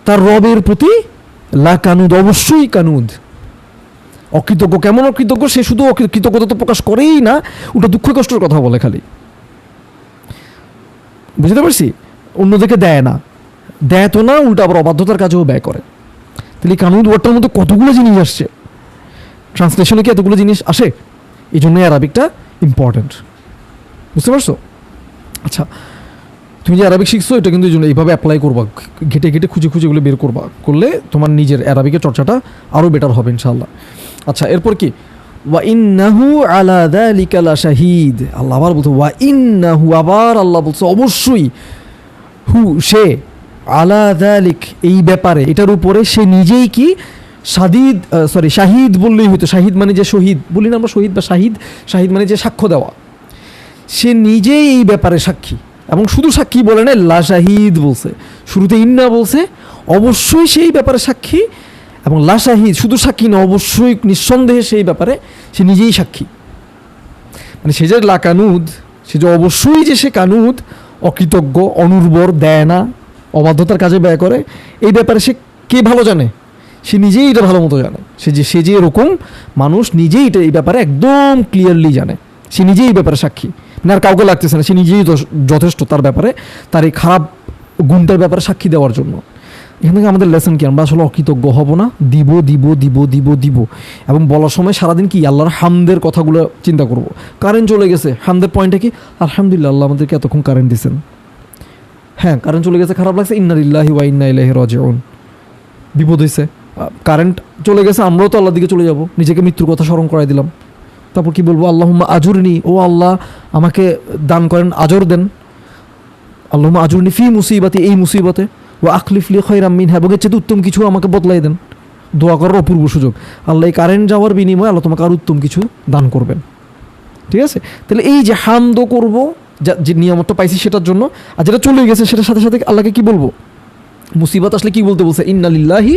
তার রবের প্রতি লা কানুদ, অবশ্যই কানুদ, অকৃতজ্ঞ। কেমন অকৃতজ্ঞ, সে শুধু কৃতজ্ঞতা তো প্রকাশ করেই না, ওটা দুঃখ কষ্টের কথা বলে খালি, বুঝতে পারছি? অন্যদেরকে দেয় না, দেয় তো না, উল্টা আবার অবাধ্যতার কাজেও ব্যয় করে। তাহলে কানুদ ওয়ার্ডটার মধ্যে কতগুলো জিনিস আসছে, ট্রান্সলেশনে কি এতগুলো জিনিস আসে? এই জন্যই আরবিকটা ইম্পর্টেন্ট, বুঝতে পারছো? আচ্ছা, তুমি যে আরবিক শিখছো, এটা কিন্তু এই জন্য এইভাবে অ্যাপ্লাই করবা, ঘেটে ঘেটে খুঁজে খুঁজে এগুলো বের করবা, করলে তোমার নিজের আরবিকের চর্চাটা আরও বেটার হবে ইনশাআল্লাহ। আচ্ছা, এরপর কি, ওয়া ইন্নাহু আলা যালিকা লাশাহিদ। আল্লাহ আবার বলছে ওয়া ইন্নাহু, আবার আল্লাহ বলছে অবশ্যই, হু সে, আলা যালিক এই ব্যাপারে, এটার উপরে সে নিজেই কি শাহিদ, শাহিদ বললেই হতো। শাহিদ মানে যে শহীদ বলি না আমরা, শহীদ বা শাহিদ, শাহিদ মানে যে সাক্ষ্য দেওয়া, সে নিজেই এই ব্যাপারে সাক্ষী। এবং শুধু সাক্ষী বলে না, লা শাহিদ বলছে, শুরুতে ইন্না বলছে, অবশ্যই সেই ব্যাপারে সাক্ষী, এবং লা শাহিদ শুধু সাক্ষী না, অবশ্যই নিঃসন্দেহে সেই ব্যাপারে সে নিজেই সাক্ষী। মানে সে যে লা কানুদ, সে যে অবশ্যই যে সে কানুদ, অকৃতজ্ঞ, অনুর্বর, দেয় না, অবাধ্যতার কাজে ব্যয় করে, এই ব্যাপারে সে কে ভালো জানে, সে নিজেই এটা ভালো মতো জানে। সে যে এরকম মানুষ, নিজেই এটা এই ব্যাপারে একদম ক্লিয়ারলি জানে, সে নিজেই এই ব্যাপারে সাক্ষী, মানে আর কাউকে লাগতেছে না, সে নিজেই যথেষ্ট তার ব্যাপারে, তার এই খারাপ গুণটার ব্যাপারে সাক্ষী দেওয়ার জন্য। এখান থেকে আমাদের লেসন কি, আমরা আসলে অকৃতজ্ঞ হব না, দিব দিব দিব দিব দিব। এবং বলার সময় সারাদিন কি আল্লাহর হামদের কথাগুলো চিন্তা করব। কারেন্ট চলে গেছে, হামদের পয়েন্টটা কি, আলহামদুলিল্লাহ আল্লাহ আমাদেরকে এতক্ষণ কারেন্ট দিয়েছেন। হ্যাঁ, কারেন্ট চলে গেছে, খারাপ লাগছে, ইন্না লিল্লাহি ওয়া ইন্না ইলাইহি রাজিউন। বিপদ হয়েছে, কারেন্ট চলে গেছে, আমরাও তো আল্লাহর দিকে চলে যাব, নিজেকে মৃত্যুর কথা স্মরণ করাই দিলাম। তারপর কি বলবো, আল্লাহুম্মা আজুরনি, ও আল্লাহ আমাকে দান করেন, আজর দেন। আল্লাহুম্মা আজুরনি ফি মুসিবাতি, এই মুসিবতে, ও আখলিফলি খায়রাম মিনহা, এবং এর চেয়ে উত্তম কিছু আমাকে বদলাই দেন। দোয়া করার অপূর্ব সুযোগ। আল্লাহ এই কারেন্ট যাওয়ার বিনিময়ে আল্লাহ তোমাকে আর উত্তম কিছু দান করবেন, ঠিক আছে? তাহলে এই যে হামদ করবো, যে নিয়ামতটা পাইছি সেটার জন্য, আর যেটা চলে গেছে সেটার সাথে সাথে আল্লাহকে কি বলবো, মুসিবত আসলে কি বলতে বলছে, ইন্না লিল্লাহি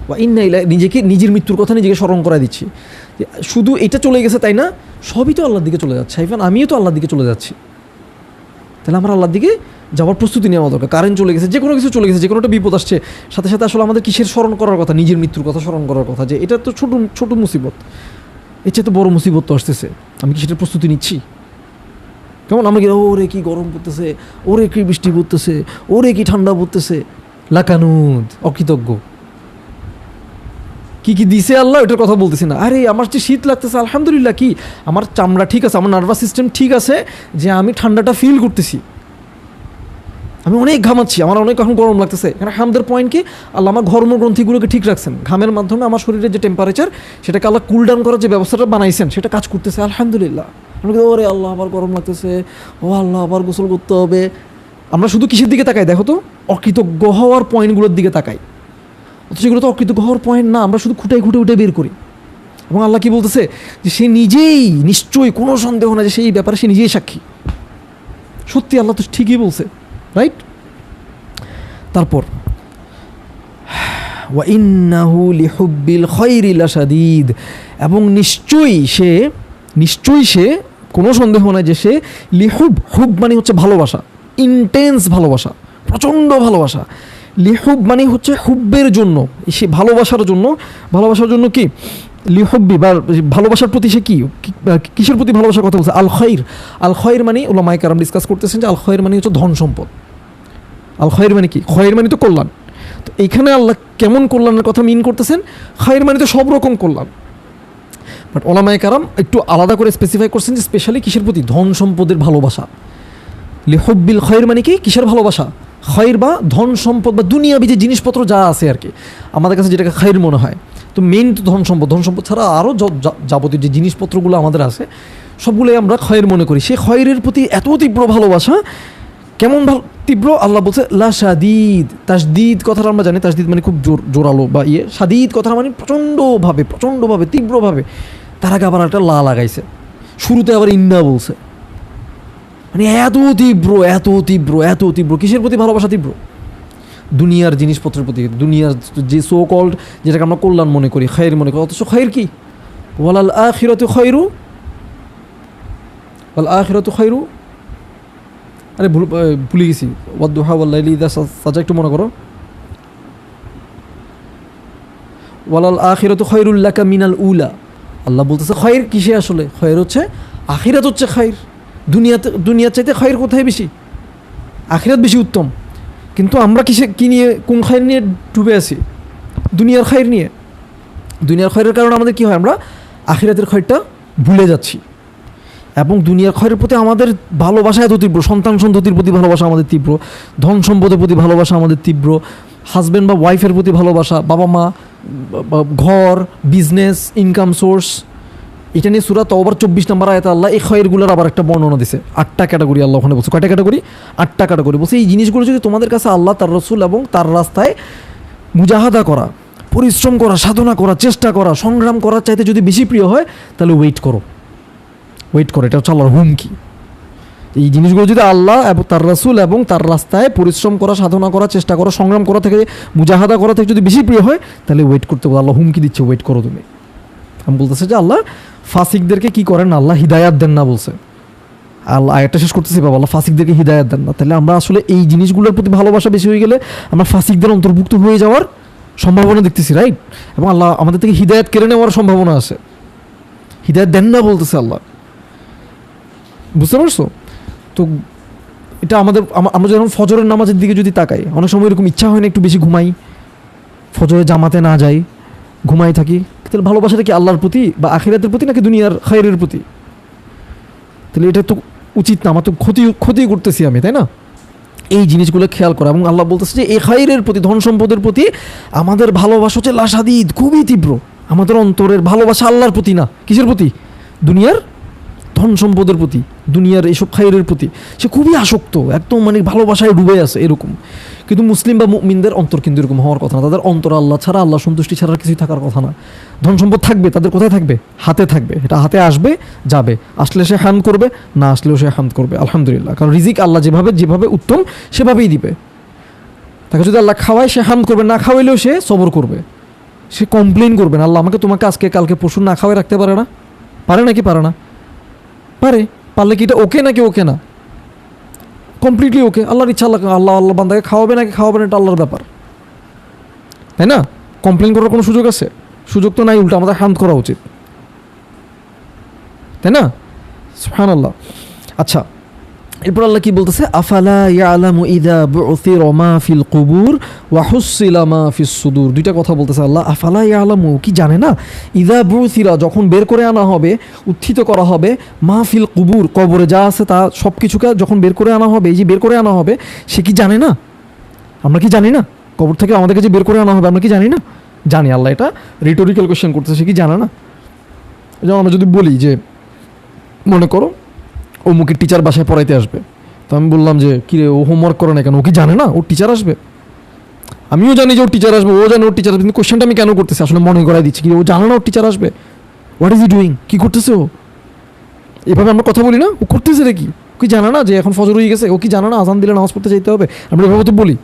ওয়া ইন্না ইলাইহি, নিজেকে নিজের মৃত্যুর কথা নিজেকে স্মরণ করাই দিচ্ছি। শুধু এটা চলে গেছে তাই না, সবই তো আল্লাহর দিকে চলে যাচ্ছে, ইভেন আমিও তো আল্লাহর দিকে চলে যাচ্ছি। তাহলে আমার আল্লাহর দিকে যাওয়ার প্রস্তুতি নেওয়া দরকার। কারেন্ট চলে গেছে, যে কোনো কিছু চলে গেছে, যে কোনো একটা বিপদ আসছে, সাথে সাথে আসলে আমাদের কিসের স্মরণ করার কথা, নিজের মৃত্যুর কথা স্মরণ করার কথা, যে এটা তো ছোট ছোট মুসিবত, এর চেয়ে তো বড় মুসিবত তো আসতেছে, আমি কি সেটার প্রস্তুতি নিচ্ছি? কেমন আমরা কি, ওরে কি গরম পড়তেছে, ওরে কি বৃষ্টি পড়তেছে, ওরে কি ঠান্ডা পড়তেছে, লাকানুদ, অকৃতজ্ঞ। কি কি দিছে আল্লাহ ওইটার কথা বলতেছি না, আরে আমার যে শীত লাগতেছে আলহামদুলিল্লাহ, কি আমার চামড়া ঠিক আছে, আমার নার্ভাস সিস্টেম ঠিক আছে, যে আমি ঠান্ডাটা ফিল করতেছি, আমি অনেক ঘামাচ্ছি, আমার অনেক এখন গরম লাগতেছে। এখানে হামদের পয়েন্ট কি, আল্লাহ আমার ঘর্মগ্রন্থিগুলোকে ঠিক রাখছেন, ঘামের মাধ্যমে আমার শরীরের যে টেম্পারেচার, সেটাকে আল্লাহ কুল ডাউন করার যে ব্যবস্থাটা বানাইছেন, সেটা কাজ করতেছে আলহামদুলিল্লাহ। আমরা ওরে আল্লাহ আবার গরম লাগতেছে, ও আল্লাহ আবার গোসল করতে হবে। আমরা শুধু কিসের দিকে তাকাই দেখো তো, অকৃতজ্ঞ হওয়ার পয়েন্টগুলোর দিকে তাকাই, অথচ সেগুলো তো অকৃতজ্ঞ হওয়ার পয়েন্ট না, আমরা শুধু খুঁটে খুঁটে উঠে বের করি। এবং আল্লাহ কি বলতেছে, যে সে নিজেই নিশ্চয়ই, কোনো সন্দেহ না যে সেই ব্যাপারে সে নিজেই সাক্ষী। সত্যি আল্লাহ তো ঠিকই বলছে, রাইট? তারপর ওয়া ইন্নাহু লিহুব্বিল খায়রি লাশাদীদ, এবং নিশ্চয়ই সে কোনো সন্দেহ নাই যে সে হুব মানে হচ্ছে ভালোবাসা, ইন্টেন্স ভালোবাসা, প্রচণ্ড ভালোবাসা। লিহুব মানে হচ্ছে হুব্বের জন্য, সে ভালোবাসার জন্য কি লিহুব্বি বা ভালোবাসার প্রতি সে কিসের প্রতি ভালোবাসার কথা বলছে? আল খৈর মানে উলামায়ে কেরাম ডিসকাস করতেছেন যে আল খৈর মানে হচ্ছে ধন সম্পদ। আল খৈর মানে কি? খৈর মানে তো কল্যাণ। তো এইখানে আল্লাহ কেমন কল্যাণের কথা মিন করতেছেন? খৈর মানে তো সব রকম কল্যাণ, বাট উলামায়ে কেরাম একটু আলাদা করে স্পেসিফাই করছেন যে স্পেশালি কিসের প্রতি? ধন সম্পদের ভালোবাসা। লিহুব্বিল খৈর মানে কি? কিসের ভালোবাসা? খৈর বা ধন সম্পদ বা দুনিয়াবি যে জিনিসপত্র যা আছে আর কি, আমাদের কাছে যেটাকে খৈর মনে হয়। তো মেইন তো ধন সম্পদ ছাড়া আরও যাবতীয় যে জিনিসপত্রগুলো আমাদের আছে সবগুলোই আমরা খৈর মনে করি। সেই খৈরের প্রতি এত তীব্র ভালোবাসা, কেমন তীব্র? আল্লাহ বলছে লা শাদীদ। তাসদীদ কথাটা আমরা জানি, তাসদীদ মানে খুব জোরালো বা শাদীদ কথাটা মানে প্রচণ্ডভাবে তীব্রভাবে। তার আগে আবার একটা লা লাগাইছে, শুরুতে আবার ইন্না বলছে, মানে এত তীব্র। কিসের প্রতি ভালোবাসা তীব্র? দুনিয়ার জিনিসপত্রের প্রতি, দুনিয়ার যে সো কল্ড যেটাকে আমরা কল্যাণ মনে করি, খৈর মনে করি, অথচ খৈর কি? ওয়ালাল আখিরাতু খায়রু, আরে ভুলে গেছি, ওয়াদ্দুহা ওয়াল্লাইলি ইযা সাজা, একটু মনে করো। ওয়ালাল আখিরাতু খায়রুল লাকা মিনাল উলা। আল্লাহ বলতেছে খৈর কিসে? আসলে খৈর হচ্ছে আখিরাত, হচ্ছে খৈর। দুনিয়ার চাইতে খৈর কোথায় বেশি? আখিরাত বেশি উত্তম। কিন্তু আমরা কোন খৈর নিয়ে ডুবে আছি? দুনিয়ার খৈর নিয়ে। দুনিয়ার খৈরের কারণে আমাদের কি হয়? আমরা আখিরাতের খৈরটা ভুলে যাচ্ছি। এবং দুনিয়ার খৈরের প্রতি আমাদের ভালোবাসা এত তীব্র, সন্তানটির প্রতি ভালোবাসা আমাদের তীব্র, ধন সম্পদের প্রতি ভালোবাসা আমাদের তীব্র, হাজব্যান্ড বা ওয়াইফের প্রতি ভালোবাসা, বাবা মা, ঘর, বিজনেস, ইনকাম সোর্স, এটা নিয়ে সূরা তাওবার 24 নম্বর আয়াতে আল্লাহ এই খৈরগুলোর আবার একটা বর্ণনা দিছে। 8টা ক্যাটাগরি আল্লাহ ওখানে বলছে। কয়টা ক্যাটাগরি? 8টা ক্যাটাগরি। বলছে এই জিনিসগুলো যদি তোমাদের কাছে আল্লাহ, তার রাসূল এবং তার রাস্তায় মুজাহাদা করা, পরিশ্রম করা, সাধনা করা, চেষ্টা করা, সংগ্রাম করার চাইতে যদি বেশি প্রিয় হয়, তাহলে ওয়েট করো। এটা হচ্ছে আল্লাহর হুমকি। এই জিনিসগুলো যদি আল্লাহ এবং তার রাসূল এবং তার রাস্তায় পরিশ্রম করা, সাধনা করা, চেষ্টা করা, সংগ্রাম করা থেকে, মুজাহাদা করা থেকে যদি বেশি প্রিয় হয়, তাহলে ওয়েট করতে বলে। আল্লাহ হুমকি দিচ্ছে, ওয়েট করো তুমি। আমি বলতেছে যে আল্লাহ ফাসিকদেরকে কি করেন? আল্লাহ হিদায়াত দেন না বলছে। আল্লাহ আয়াতটা শেষ করতেছি বাবা, আল্লাহ ফাসিকদেরকে হিদায়াত দেন না। তাহলে আমরা আসলে এই জিনিসগুলোর প্রতি ভালোবাসা বেশি হয়ে গেলে আমরা ফাসিকদের অন্তর্ভুক্ত হয়ে যাওয়ার সম্ভাবনা দেখতেছি, রাইট? এবং আল্লাহ আমাদের থেকে হিদায়াত কেড়ে নেওয়ার সম্ভাবনা আছে। হিদায়াত দেন না বলতেছে আল্লাহ, বুঝতে পারছো? তো এটা আমরা যখন ফজরের নামাজের দিকে যদি তাকাই, অনেক সময় এরকম ইচ্ছা হয় না একটু বেশি ঘুমাই, ফজরে জামাতে না যাই, ঘুমাই থাকি। তাহলে ভালোবাসাটা কি আল্লাহর প্রতি বা আখিরাতের প্রতি নাকি দুনিয়ার খৈরের প্রতি? তাহলে এটা তো উচিত না, আমার তো ক্ষতি করতেছি আমি, তাই না? এই জিনিসগুলো খেয়াল করা। এবং আল্লাহ বলতেছে যে এই খৈরের প্রতি, ধন সম্পদের প্রতি আমাদের ভালোবাসা হচ্ছে লাশাদীদ, খুবই তীব্র। আমাদের অন্তরের ভালোবাসা আল্লাহর প্রতি না, কিসের প্রতি? দুনিয়ার ধন সম্পদের প্রতি, দুনিয়ার এইসব খৈরের প্রতি সে খুবই আসক্ত, একদম মানে ভালোবাসায় ডুবে আছে এরকম। কিন্তু মুসলিম বা মুমিনদের অন্তর কিন্তু এরকম হওয়ার কথা না। তাদের অন্তর আল্লাহ ছাড়া, আল্লাহ সন্তুষ্টি ছাড়া কিছুই থাকার কথা না। ধন সম্পদ থাকবে, তাদের কোথায় থাকবে? হাতে থাকবে। এটা হাতে আসবে, যাবে, আসলে সে হামদ করবে, না আসলেও সে হামদ করবে, আলহামদুলিল্লাহ। কারণ রিজিক আল্লাহ যেভাবে উত্তম সেভাবেই দিবে। তাকে যদি আল্লাহ খাওয়ায় সে হামদ করবে, না খাওয়াইলেও সে সবর করবে, সে কমপ্লেন করবে না। আল্লাহ তোমাকে আজকে কালকে পরশু না খাওয়াই রাখতে পারে না? পারে নাকি পারে না? পারে। পারলে কি এটা ওকে নাকি ওকে না? কমপ্লিটলি ওকে। আল্লাহর ইচ্ছা, আল্লাহ বান্দাকে খাওয়াবে নাকি খাওয়াবে না, এটা আল্লাহর ব্যাপার, তাই না? কমপ্লেন করার কোনো সুযোগ আছে? সুযোগ তো নাই, উল্টা আমাদের হামদ করা উচিত, তাই না? সুবহানাল্লাহ। আচ্ছা, এরপর আল্লাহ কি বলতেছে? আফালা ইয়ালামু ইযা বু'থিরা মা ফিল কুবুর ওয়া হুসিলা মা ফিস সুদূর। দুইটা কথা বলতেছে আল্লাহ। আফালা ইয়ালামু, কি জানে না? ইযা বু'থিরা, যখন বের করে আনা হবে, উত্থিত করা হবে, মা ফিল কুবুর, কবরে যা আছে তা সব কিছুকে যখন বের করে আনা হবে, এই যে বের করে আনা হবে, সে কি জানে না? আমরা কি জানি না? কবর থেকে আমাদেরকে যে বের করে আনা হবে, আমরা কি জানি না? জানি। আল্লাহ এটা রিটোরিক্যাল কোয়েশ্চেন করতেছে, সে কি জানে না? যেমন আমরা যদি বলি যে, মনে করো অমুকের টিচার বাসায় পড়াইতে আসবে, তো আমি বললাম যে কিরে ও হোমওয়ার্ক করে না কেন? ও কি জানে না ওর টিচার আসবে? আমিও জানি যে ওর টিচার আসবে, ও জানে ওর টিচার আসবে, কিন্তু কোয়েশ্চেনটা আমি কেন করতেছি? আসলে মনে করাই দিচ্ছি কি ও জানে না ওর টিচার আসবে। What is he doing? কী করতেছে ও? এভাবে আমরা কথা বলি না, ও করতেছে রে কি? কি জানে না যে এখন ফজর হয়ে গেছে? ও কি জানে না আজান দিলে নামাজ পড়তে যেতে হবে? আমরা এভাবে তো বলি,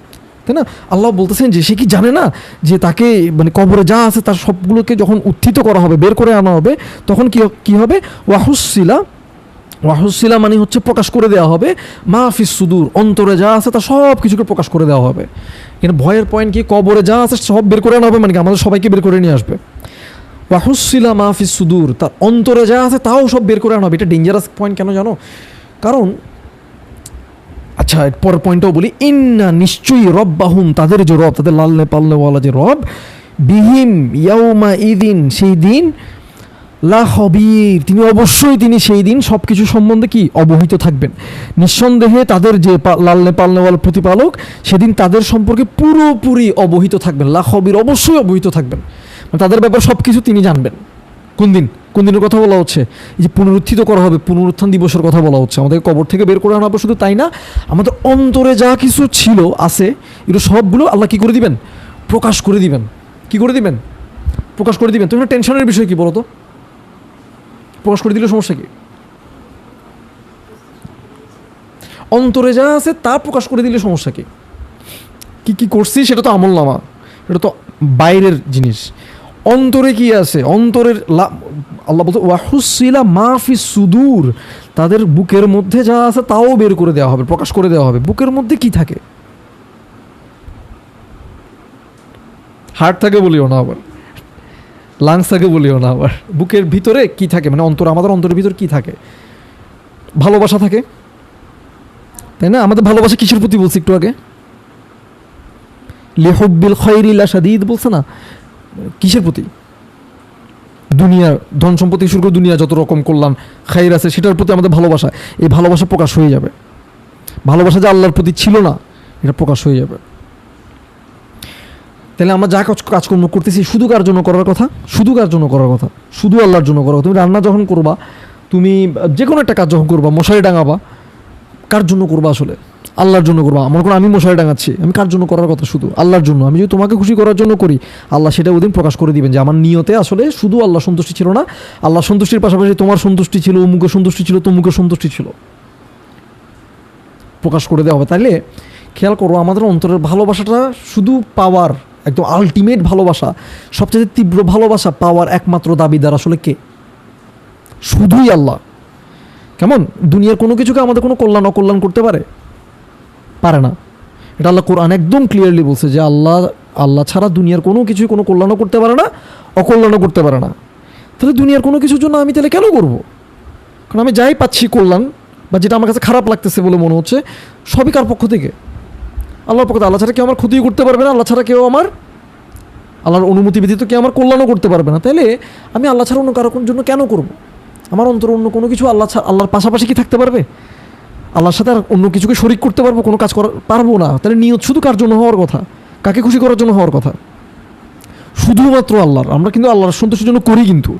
তাই না? আল্লাহ বলতেছেন যে সে কি জানে না যে তাকে মানে কবরে যা আছে তার সবগুলোকে যখন উত্থিত করা হবে, বের করে আনা হবে, তখন কি হবে? ওয়াহুসিলা মানে হচ্ছে প্রকাশ করে দেওয়া হবে, মাহফিস সুদূর, অন্তরে যা আছে তা সব কিছুকে প্রকাশ করে দেওয়া হবে। কিন্তু ভয়ের পয়েন্ট কি? কবরে যা আছে সব বের করে আনা হবে, মানে কি আমাদের সবাইকে বের করে নিয়ে আসবে। ওয়াহুসিলা মাহফিস সুদূর, তার অন্তরে যা আছে তাও সব বের করে আনা হবে। এটা ডেঞ্জারাস পয়েন্ট কেন জানো? কারণ আচ্ছা পরের পয়েন্টটাও বলি, ইন্না নিশ্চয়ই রব্বাহুম, তাদের যে রব, তাদের লালনে পালনেওয়ালা যে রব, বিহিম ইয়াউমা ইদিন, সেই দিন, লা খবীর, তিনি অবশ্যই তিনি সেই দিন সব কিছু সম্বন্ধে কি অবহিত থাকবেন। নিঃসন্দেহে তাদের যে লালনে পালনেওয়ালা প্রতিপালক সেদিন তাদের সম্পর্কে পুরোপুরি অবহিত থাকবেন। লা খবীর, অবশ্যই অবহিত থাকবেন, তাদের ব্যাপারে সব কিছু তিনি জানবেন। কোন দিনের কথা বলা হচ্ছে? এই যে পুনরুত্থিত করা হবে, পুনরুত্থান দিবসের কথা বলা হচ্ছে। আমাদের কবর থেকে বের করে আনা হবে, শুধু তাই না, আমাদের অন্তরে যা কিছু ছিল আছে এগুলো সবগুলো আল্লাহ কি করে দিবেন? প্রকাশ করে দিবেন। কি করে দিবেন? প্রকাশ করে দিবেন। তো এখানে টেনশনের বিষয় কি বলো তো? প্রকাশ করে দিলে সমস্যা কি? অন্তরে যা আছে তা প্রকাশ করে দিলে সমস্যা কি? কি করছি সেটা তো আমলনামা, এটা তো বাইরের জিনিস। অন্তরে কি আছে? অন্তরের আল্লাহ বলতে ওয়াহুসিলা মাহফিস সুদূর, তাদের বুকের মধ্যে যা আছে তাও বের করে দেওয়া হবে, প্রকাশ করে দেওয়া হবে। বুকের মধ্যে কি থাকে? হার্ট থাকে বলিও না আবার, লাংস থাকে বলিও না আবার। বুকের ভিতরে কি থাকে? মানে আমাদের অন্তরের ভিতরে কি থাকে? ভালোবাসা থাকে, তাই না? আমাদের ভালোবাসা কিসের প্রতি বলছি একটু আগে? লিহুব্বিল খায়রি লাশাদীদ বলছে না? কিসের প্রতি? দুনিয়ার ধন সম্পত্তি শুরু করে দুনিয়া যত রকম কল্যাণ খাইর আছে সেটার প্রতি আমাদের ভালোবাসা, এই ভালোবাসা প্রকাশ হয়ে যাবে। ভালোবাসা যে আল্লাহর প্রতি ছিল না, এটা প্রকাশ হয়ে যাবে। তাহলে আমরা যা কাজকর্ম করতেছি শুধু কার জন্য করার কথা? শুধু কার জন্য করার কথা? শুধু আল্লাহর জন্য করার কথা। তুমি রান্না যখন করবা, তুমি যে কোনো একটা কাজ যখন করবা, মশারি ডাঙাবা, কার জন্য করবা? আসলে আল্লাহর জন্য করবা। আমার কোনো আমি মশারি ডাঙাচ্ছি, আমি কার জন্য করার কথা? শুধু আল্লাহর জন্য। আমি যদি তোমাকে খুশি করার জন্য করি, আল্লাহ সেটা ওদিন প্রকাশ করে দিবেন যে আমার নিয়তে আসলে শুধু আল্লাহ সন্তুষ্টি ছিল না, আল্লাহ সন্তুষ্টির পাশাপাশি তোমার সন্তুষ্টি ছিল, অমুকের সন্তুষ্টি ছিল, তমুকের সন্তুষ্টি ছিল, প্রকাশ করে দেওয়া হবে। তাইলে খেয়াল করো, আমাদের অন্তরের ভালোবাসাটা শুধু পাওয়ার, একদম আলটিমেট ভালোবাসা, সবচেয়ে তীব্র ভালোবাসা পাওয়ার একমাত্র দাবিদার আসলে কে? শুধুই আল্লাহ। কেমন? দুনিয়ার কোনো কিছুকে আমাদের কোনো কল্যাণ অকল্যাণ করতে পারে না। এটা আল্লাহ কোরআন একদম ক্লিয়ারলি বলছে যে আল্লাহ ছাড়া দুনিয়ার কোনো কিছুই কোনো কল্যাণও করতে পারে না, অকল্যাণও করতে পারে না। তাহলে দুনিয়ার কোনো কিছুর জন্য আমি তাহলে কেন করবো? কারণ আমি যাই পাচ্ছি কল্যাণ বা যেটা আমার কাছে খারাপ লাগতেছে বলে মনে হচ্ছে, সবই কার পক্ষ থেকে? আল্লাহর পক্ষ থেকে। আল্লাহ ছাড়া কেউ আমার ক্ষতিও করতে পারবে না, আল্লাহ ছাড়া কেউ আল্লাহর অনুমতি ব্যতীত কেউ আমার কল্যাণও করতে পারবে না। তাহলে আমি আল্লাহ ছাড়া অন্য কারোর জন্য কেন করব? আমার অন্তর অন্য কোনো কিছু আল্লাহর পাশাপাশি কি থাকতে পারবে? আল্লাহর সাথে আর অন্য কিছুকে শরিক করতে পারবো? কোনো কাজ পারবো না। তাহলে নিয়ত শুধু কার জন্য হওয়ার কথা? কাকে খুশি করার জন্য হওয়ার কথা? শুধুমাত্র আল্লাহর। আমরা কিন্তু আল্লাহর সন্তুষ্টির জন্য করি, কিন্তু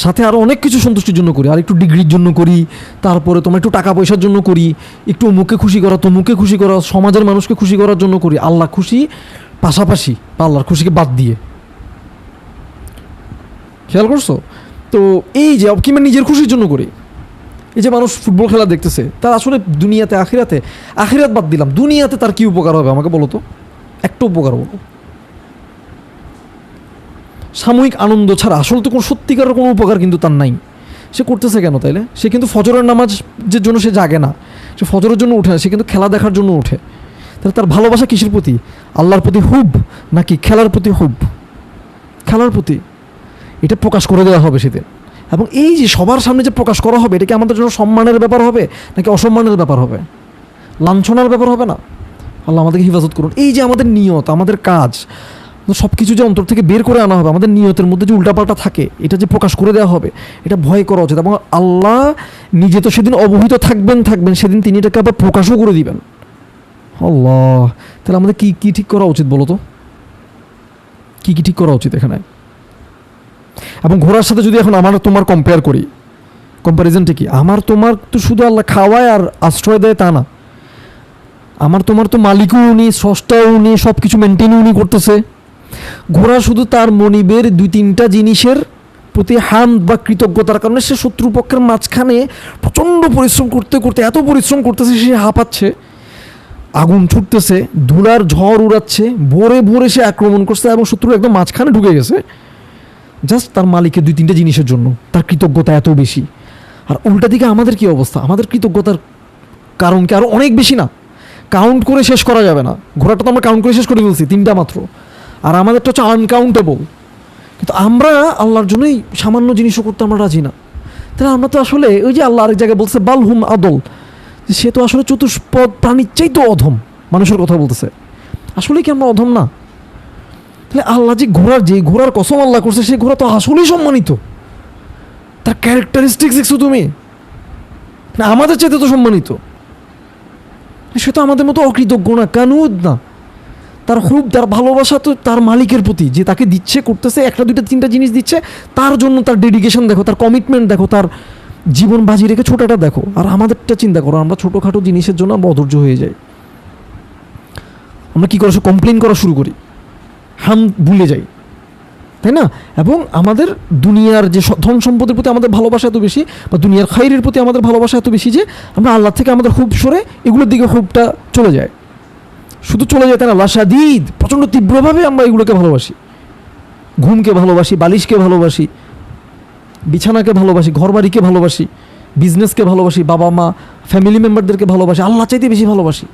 সাথে আরও অনেক কিছু সন্তুষ্টির জন্য করি। আর একটু ডিগ্রির জন্য করি, তারপরে তোমার একটু টাকা পয়সার জন্য করি, একটু মুখে খুশি করা, তমুকে খুশি করা, সমাজের মানুষকে খুশি করার জন্য করি। আল্লাহ খুশি পাশাপাশি বা আল্লাহর খুশিকে বাদ দিয়ে। খেয়াল করছো তো? এই যে কিংবা নিজের খুশির জন্য করি। এই যে মানুষ ফুটবল খেলা দেখতেছে, তার আসলে দুনিয়াতে আখিরাত বাদ দিলাম, দুনিয়াতে তার কি উপকার হবে আমাকে বলো তো? একটা উপকার বলো। সাময়িক আনন্দ ছাড়া আসলে তো কোনো সত্যিকারের কোনো উপকার কিন্তু তার নাই। সে করতেছে কেন তাইলে? সে কিন্তু ফজরের নামাজের জন্য সে জাগে না, সে ফজরের জন্য উঠে না, সে কিন্তু খেলা দেখার জন্য উঠে। তাহলে তার ভালোবাসা কিসের প্রতি? আল্লাহর প্রতি হুব নাকি খেলার প্রতি হুব? খেলার প্রতি। এটা প্রকাশ করে দেওয়া হবে সেদিন। এবং এই যে সবার সামনে যে প্রকাশ করা হবে, এটা কি আমাদের জন্য সম্মানের ব্যাপার হবে নাকি অসম্মানের ব্যাপার হবে? লাঞ্ছনার ব্যাপার হবে না? আল্লাহ আমাদেরকে হিফাজত করুন। এই যে আমাদের নিয়ত, আমাদের কাজ, সব কিছু যে অন্তর থেকে বের করে আনা হবে, আমাদের নিয়তের মধ্যে যে উল্টাপাল্টা থাকে, এটা যে প্রকাশ করে দেওয়া হবে, এটা ভয় করা উচিত। এবং আল্লাহ নিজে তো সেদিন অবহিত থাকবেন, সেদিন তিনি এটাকে আবার প্রকাশও করে দিবেন। আল্লাহ, তাহলে আমাদের কি ঠিক করা উচিত বলো তো? কি ঠিক করা উচিত এখানে? এবং ঘোড়ার সাথে যদি এখন আমার তোমার কম্পেয়ার করি, কম্প্যারিজনটা কি? আমার তোমার তো শুধু আল্লাহ খাওয়ায় আর আশ্রয় দেয় তা না, আমার তোমার তো মালিকও উনি, স্রষ্টাও উনি, সব কিছু মেনটেনও উনি করতেছে। ঘোড়া শুধু তার মনিবের 2-3টা জিনিসের প্রতি হামদ বা কৃতজ্ঞতার কারণে সে শত্রুপক্ষের মাঝখানে প্রচণ্ড পরিশ্রম করতে করতে এত পরিশ্রম করতেছে, সে হাঁপাচ্ছে, আগুন ছুটতেছে, ধুলার ঝড় উড়াচ্ছে, ভোরে ভোরে সে আক্রমণ করছে এবং শত্রুর একদম মাঝখানে ঢুকে গেছে জাস্ট তার মালিকের 2-3টা জিনিসের জন্য। তার কৃতজ্ঞতা এত বেশি। আর উল্টা দিকে আমাদের কি অবস্থা? আমাদের কৃতজ্ঞতার কারণ কি আরও অনেক বেশি না? কাউন্ট করে শেষ করা যাবে না। ঘোড়াটা তো আমরা কাউন্ট করে শেষ করে ফেলছি, 3টা মাত্র, আর আমাদেরটা হচ্ছে আনকাউন্টেবল। কিন্তু আমরা আল্লাহর জন্যই সামান্য জিনিসও করতে আমরা রাজি না। তাহলে আমরা তো আসলে ওই যে আল্লাহ আরেক জায়গায় বলছে বাল হুম আদল, সে তো আসলে চতুষ্পদ প্রাণীর চাই তো অধম, মানুষের কথা বলতেছে। আসলে কি আমরা অধম না? তাহলে আল্লাহ যে ঘোড়ার কসম আল্লাহ করছে, সেই ঘোড়া তো আসলেই সম্মানিত। তার ক্যারেক্টারিস্টিক্স দেখছো তুমি, না আমাদের চাইতে তো সম্মানিত। সে তো আমাদের মতো অকৃতজ্ঞ না, কানুদ না। তার খুব তার ভালোবাসা তো তার মালিকের প্রতি, যে তাকে দিচ্ছে, করতেছে, 1-2-3টা জিনিস দিচ্ছে, তার জন্য তার ডেডিকেশন দেখো, তার কমিটমেন্ট দেখো, তার জীবন বাজি রেখে ছোটটা দেখো। আর আমাদেরটা চিন্তা করো, আমরা ছোটোখাটো জিনিসের জন্য আমরা অধৈর্য হয়ে যাই। আমরা কী করে কমপ্লেন করা শুরু করি, হাম ভুলে যাই, তাই না? এবং আমাদের দুনিয়ার যে ধন সম্পদের প্রতি আমাদের ভালোবাসা এত বেশি, বা দুনিয়ার খাইরের প্রতি আমাদের ভালোবাসা এত বেশি যে আমরা আল্লাহ থেকে আমাদের খুব সরে এগুলোর দিকে খুবটা চলে যায়। শুধু চলে যায় তাই না, লাশাদিদ, প্রচণ্ড তীব্রভাবে আমরা এগুলোকে ভালোবাসি। ঘুমকে ভালোবাসি, বালিশকে ভালোবাসি, বিছানাকে ভালোবাসি, ঘরবাড়িকে ভালোবাসি, বিজনেসকে ভালোবাসি, বাবা মা ফ্যামিলি মেম্বারদেরকে ভালোবাসি, আল্লাহ চাইতে বেশি ভালোবাসি।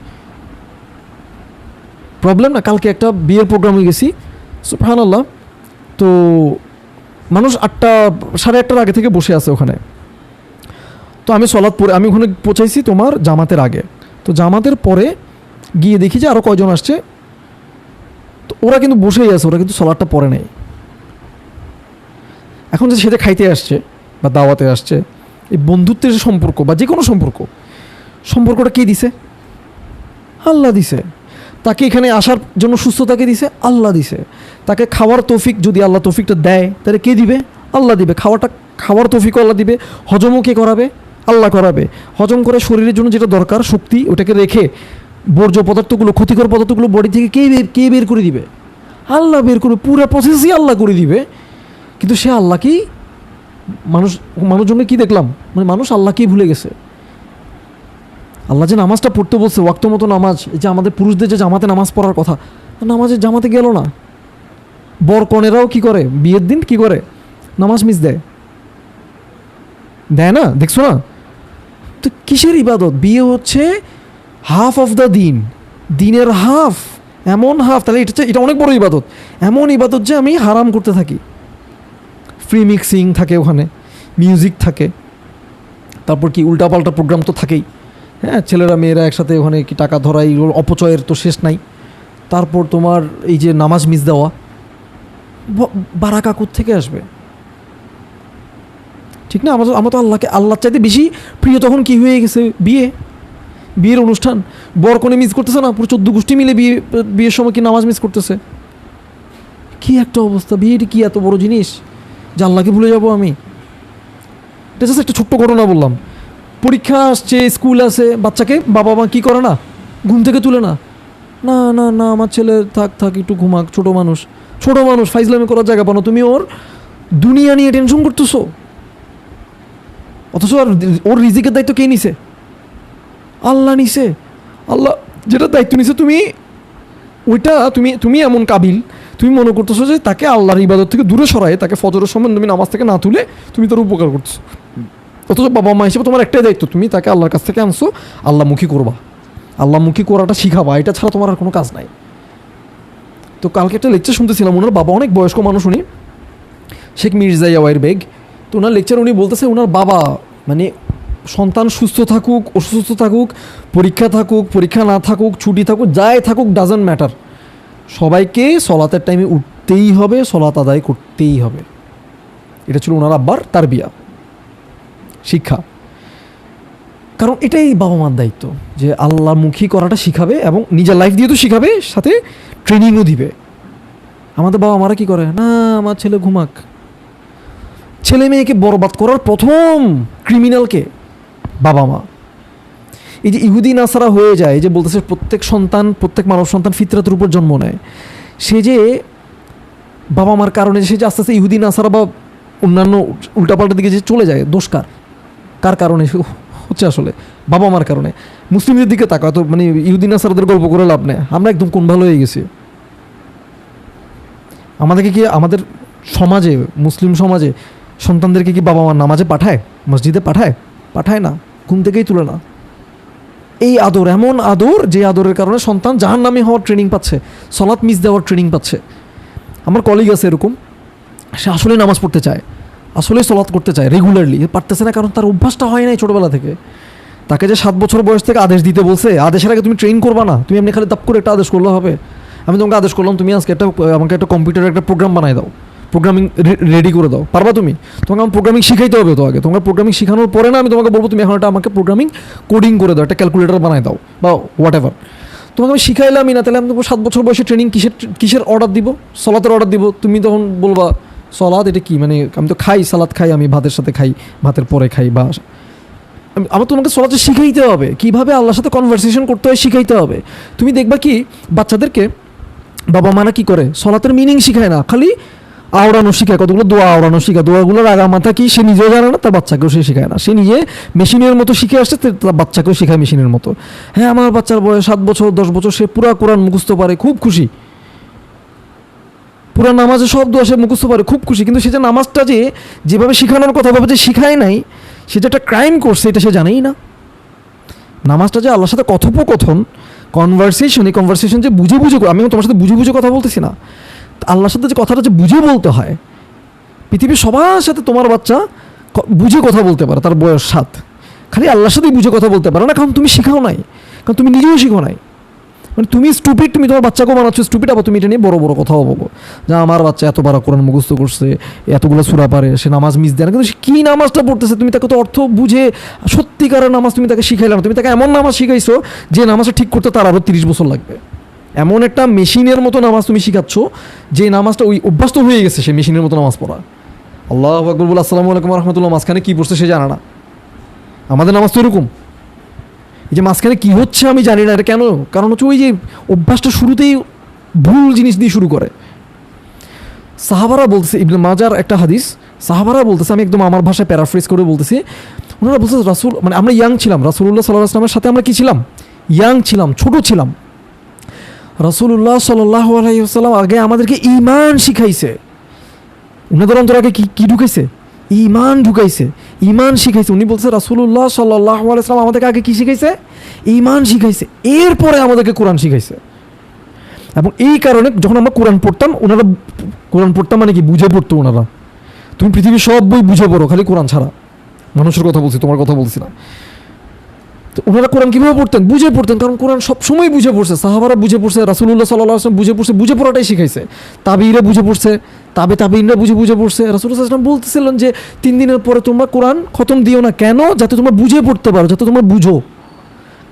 প্রবলেম না, কালকে একটা বিয়ের প্রোগ্রামে গেছি, সুবহানাল্লাহ। তো মানুষ 8:30 আগে থেকে বসে আছে ওখানে। তো আমি সলাৎ পরে আমি ওখানে পৌঁছাইছি তোমার জামাতের আগে। তো জামাতের পরে গিয়ে দেখি যে আরও কয়জন আসছে। তো ওরা কিন্তু বসেই আছে, ওরা কিন্তু সলাৎটা পরে নেই। এখন যে সেটা খাইতে আসছে বা দাওয়াতে আসছে, এই বন্ধুত্বের যে সম্পর্ক বা যে কোনো সম্পর্কটা কে দিছে? আল্লাহ দিছে। তাকে এখানে আসার জন্য সুস্থতাকে দিছে, আল্লাহ দিছে। তাকে খাওয়ার তৌফিক যদি আল্লাহ তৌফিকটা দেয়, তাহলে কে দিবে? আল্লাহ দিবে। খাওয়ার তৌফিকও আল্লাহ দিবে। হজমও কে করাবে? আল্লাহ করাবে। হজম করে শরীরের জন্য যেটা দরকার শক্তি, ওটাকে রেখে বর্জ্য পদার্থগুলো, ক্ষতিকর পদার্থগুলো বডি থেকে কে বের করে দিবে? আল্লাহ বের করবে। পুরো প্রসেসই আল্লাহ করে দিবে। কিন্তু সে আল্লাহ কি মানুষজনকে কি দেখলাম, মানে মানুষ আল্লাহকেই ভুলে গেছে। আল্লাহ যে নামাজটা পড়তে বলছে, ওয়াক্ত মতো নামাজ, এই যে আমাদের পুরুষদের যে জামাতে নামাজ পড়ার কথা, নামাজের জামাতে গেল না। বর কনেরাও কি করে, বিয়ের দিন কি করে, নামাজ মিস দেয় না? দেখছো না? তো কিসের ইবাদত? বিয়ে হচ্ছে হাফ অফ দ্য দিনের হাফ, এমন হাফ। তাহলে এটা অনেক বড় ইবাদত। এমন ইবাদত যে আমি হারাম করতে থাকি। ফ্রি মিক্সিং থাকে ওখানে, মিউজিক থাকে, তারপর কি উল্টাপাল্টা প্রোগ্রাম তো থাকেই। হ্যাঁ, ছেলেরা মেয়েরা একসাথে ওখানে কি টাকা ধরা, এই অপচয়ের তো শেষ নাই। তারপর তোমার এই যে নামাজ মিস দেওয়া, বারাকা থেকে আসবে? ঠিক না? আমরা তো আল্লাহর চাইতে বেশি প্রিয় তখন কি হয়ে গেছে? বিয়ের অনুষ্ঠান, বর কনে মিস করতেছে না, পুরো 14 গোষ্ঠী মিলে বিয়ের সময় কি নামাজ মিস করতেছে? কি একটা অবস্থা! বিয়েটি কি এত বড় জিনিস যে আল্লাহকে ভুলে যাব আমি? এটা জাস্ট একটা ছোট্ট ঘটনা বললাম। পরীক্ষা আসছে, স্কুল আছে, বাচ্চাকে বাবা মা কী করে না, ঘুম থেকে তুলে না, না না না আমার ছেলে থাক একটু ঘুমাক, ছোট মানুষ ফাইজলামি করার জায়গা পানো, তুমি ওর দুনিয়া নিয়ে টেনশন করতেছো। অথচ ওর রিজিকের দায়িত্ব কে নিছে? আল্লাহ নিছে। আল্লাহ যেটা দায়িত্ব নিছে, ওইটা তুমি এমন কাবিল, তুমি মনে করতেছো যে তাকে আল্লাহর ইবাদত থেকে দূরে সরায়, তাকে ফজরের সময় তুমি নামাজ থেকে না তুলে তুমি তার উপকার করতেছো। অথচ বাবা মা হিসেবে তোমার একটাই দায়িত্ব, তুমি তাকে আল্লাহর কাছ থেকে আনছো, আল্লাহমুখী করবা, আল্লাহমুখী করাটা শিখাবা। এটা ছাড়া তোমার আর কোনো কাজ নাই। তো কালকে একটা লেকচার শুনতেছিলাম, ওনার বাবা অনেক বয়স্ক মানুষ, উনি শেখ মির্জা ইয়াওয়াইর বেগ। তো ওনার লেকচার উনি বলতেছে, ওনার বাবা মানে সন্তান সুস্থ থাকুক, অসুস্থ থাকুক, পরীক্ষা না থাকুক, ছুটি থাকুক, যাই থাকুক, ডাজন্ট ম্যাটার, সবাইকে সলাতের টাইমে উঠতেই হবে, সলাত আদায় করতেই হবে। এটা ছিল ওনার আব্বার তারবিয়া, শিক্ষা। কারণ এটাই বাবা মার দায়িত্ব, যে আল্লাহমুখী করাটা শিখাবে এবং নিজের লাইফ দিয়ে তো শিখাবে, সাথে ট্রেনিংও দিবে। আমাদের বাবা মারা কি করে, না আমার ছেলে ঘুমাক। ছেলে মেয়েকে বরবাদ করার প্রথম ক্রিমিনালকে বাবা মা। এই যে ইহুদি নাসারা হয়ে যায়, এই যে বলতেছে প্রত্যেক মানব সন্তান ফিতরাতের উপর জন্ম নেয়, সে যে বাবা মার কারণে সে যে আস্তে আস্তে ইহুদি নাসারা বা অন্যান্য উল্টাপাল্টা দিকে যে চলে যায়, দোষ কার? কার কারণে হচ্ছে? আসলে বাবা মার কারণে। মুসলিমদের দিকে তাকা, তো মানে ইহুদিন আসারদের গল্প করে লাভ নেই, আমরা একদম কোন ভালো হয়ে গেছি। আমাদেরকে কি আমাদের সমাজে, মুসলিম সমাজে সন্তানদেরকে কি বাবা মার নামাজে পাঠায়, মসজিদে পাঠায়? পাঠায় না, ঘুম থেকেই তুলে না। এই আদর, এমন আদর যে আদরের কারণে সন্তান জাহান্নামী হওয়ার ট্রেনিং পাচ্ছে, সলাৎ মিস দেওয়ার ট্রেনিং পাচ্ছে। আমার কলিগ আছে এরকম, সে আসলে নামাজ পড়তে চায়, আসলে সলাৎ করতে চায় রেগুলারলি, পারতেছে না কারণ তার অভ্যাসটা হয় নাই ছোটোবেলা থেকে। তাকে যে 7 বছর বয়স থেকে আদেশ দিতে বলছে, আদেশের আগে তুমি ট্রেন করবা না, তুমি এমনি খালি দাপ করে একটা আদেশ করলে হবে। আমি তোমাকে আদেশ করলাম তুমি আজকে আমাকে একটা কম্পিউটারের একটা প্রোগ্রাম বানাই দাও, প্রোগ্রামিং রেডি করে দাও, পারবা তুমি? তোমাকে আমার প্রোগ্রামিং শিখাইতে হবে তো আগে। তোমাকে প্রোগ্রামিং শেখানোর পরে না আমি তোমাকে বলবো তুমি এখন একটা আমাকে প্রোগ্রামিং কোডিং করে দাও, একটা ক্যালকুলেটর বানাই দাও বা হোয়াট এভার। তোমাকে আমি শিখাইলামই না, তাহলে আমি তোমাকে 7 বছর বয়সে ট্রেনিং কিসের অর্ডার দিব? সলাতের অর্ডার দিব। তুমি তখন বলবা সলাৎ এটা কি? মানে আমি তো খাই, সালাদ খাই, আমি ভাতের সাথে খাই, ভাতের পরে খাই, বা আবার তোমাকে সলাতে শিখাইতে হবে, কীভাবে আল্লাহর সাথে কনভারসেশন করতে হয় শিখাইতে হবে। তুমি দেখবা কি বাচ্চাদেরকে বাবা মারা কি করে, সলাতের মিনিং শিখায় না, খালি আওড়ানো শিখায়, কতগুলো দোয়া আওড়ানো শিখায়, দোয়াগুলোর আগা মাথা কি সে নিজেও জানে না, তার বাচ্চাকেও সে শেখায় না। সে নিজে মেশিনের মতো শিখে আসছে, তার বাচ্চাকেও শেখায় মেশিনের মতো। হ্যাঁ, আমার বাচ্চার বয়স 7 বছর 10 বছর, সে পুরা কোরআন মুখস্থ পারে, খুব খুশি। পুরা নামাজে সব দোয়া সে মুখস্থ পারে, খুব খুশি। কিন্তু সে যে নামাজটা যেভাবে শেখানোর কথা ভাবে যে শিখায় নাই, সে যে একটা ক্রাইম করছে এটা সে জানেই না। নামাজটা যে আল্লাহর সাথে কথোপকথন, কনভারসেশন, এই কনভারসেশন যে বুঝে বুঝে, আমি তোমার সাথে বুঝে বুঝে কথা বলতেছি না, আল্লাহর সাথে যে কথাটা যে বুঝে বলতে হয়। পৃথিবীর সবার সাথে তোমার বাচ্চা বুঝে কথা বলতে পারে, তার বয়স 7, খালি আল্লাহর সাথেই বুঝে কথা বলতে পারে না, কারণ তুমি শিখাও নাই, কারণ তুমি নিজেও শিখো নাই। মানে তুমি স্টুপিড, তুমি তোমার বাচ্চাকেও বানাচ্ছ স্টুপিড, আবার তুমি এটা নিয়ে বড় বড় কথাও বলো যে আমার বাচ্চা এত বড় কোরআন মুখস্থ করছে, এতগুলো সূরা পারে, সে নামাজ মিস দেয় না। কিন্তু সে কী নামাজটা পড়তেছে তুমি তাকে তো অর্থ বুঝে সত্যিকারের নামাজ তুমি তাকে শিখাইলে না, তুমি তাকে এমন নামাজ শিখাইছো যে নামাজটা ঠিক করতে তার আরও 30 বছর লাগবে। এমন একটা মেশিনের মতো নামাজ তুমি শিখাচ্ছ যে নামাজটা ওই অভ্যস্ত হয়ে গেছে সে মেশিনের মতো নামাজ পড়া। আল্লাহু আকবার বলে আসসালামু আলাইকুম রহমতুল্লাহ, মাঝখানে কী পড়ছে সে জানে না। আমাদের নামাজ তো এরকম, এই যে মাঝখানে কী হচ্ছে আমি জানি না, এটা কেন? কারণ হচ্ছে ওই যে অভ্যাসটা শুরুতেই ভুল জিনিস দিয়ে শুরু করে। সাহাবারা বলতেছে, ইবনে মাজার একটা হাদিস, সাহাবারা বলতেছে, আমি একদম আমার ভাষায় প্যারাফ্রেজ করে বলতেছি, ওনারা বলছে রাসূল, মানে আমরা ইয়াং ছিলাম, রাসূলুল্লাহ সাল্লাল্লাহু আলাইহি ওয়াসাল্লামের সাথে আমরা কী ছিলাম? ইয়াং ছিলাম, ছোট ছিলাম। রাসূলুল্লাহ সাল্লাল্লাহু আলাইহি ওয়াসাল্লাম আগে আমাদেরকে ঈমান শিখাইছে। উনাদের অন্তরে আগে কি ঢুকাইছে? ঈমান ঢুকাইছে, ঈমান শিখাইছে। উনি বলছে রাসূলুল্লাহ সাল্লাল্লাহু আলাইহি ওয়াসাল্লাম আমাদেরকে আগে কি শিখাইছে? ঈমান শিখাইছে, এরপরে আমাদেরকে কোরআন শিখাইছে। এবং এই কারণে যখন আমরা কোরআন পড়তাম, ওনারা কোরআন পড়তাম মানে কি বুঝে পড়তো ওনারা। তুমি পৃথিবীর সব বই বুঝে পড়ো, খালি কোরআন ছাড়া। মানুষের কথা বলছি, তোমার কথা বলছি না। তো ওনারা কোরআন কীভাবে পড়তেন? বুঝে পড়তেন, কারণ কোরআন সবসময় বুঝে পড়ছে। সাহাবারা বুঝে পড়ছে, রাসূলুল্লাহ সাল্লাল্লাহু আলাইহি ওয়াসাল্লাম বুঝে পড়ছে, বুঝে পড়াটাই শিখাইছে। তাবিঈরা বুঝে পড়ছে, তাবিঈনরা বুঝে পড়ছে। রাসূলুল্লাহ সাল্লাল্লাহু আলাইহি ওয়াসাল্লাম বলতেছিলেন যে 3 দিনের পরে তোমরা কোরআন খতম দিও না। কেন? যাতে তোমরা বুঝে পড়তে পারো, যাতে তোমরা বুঝো।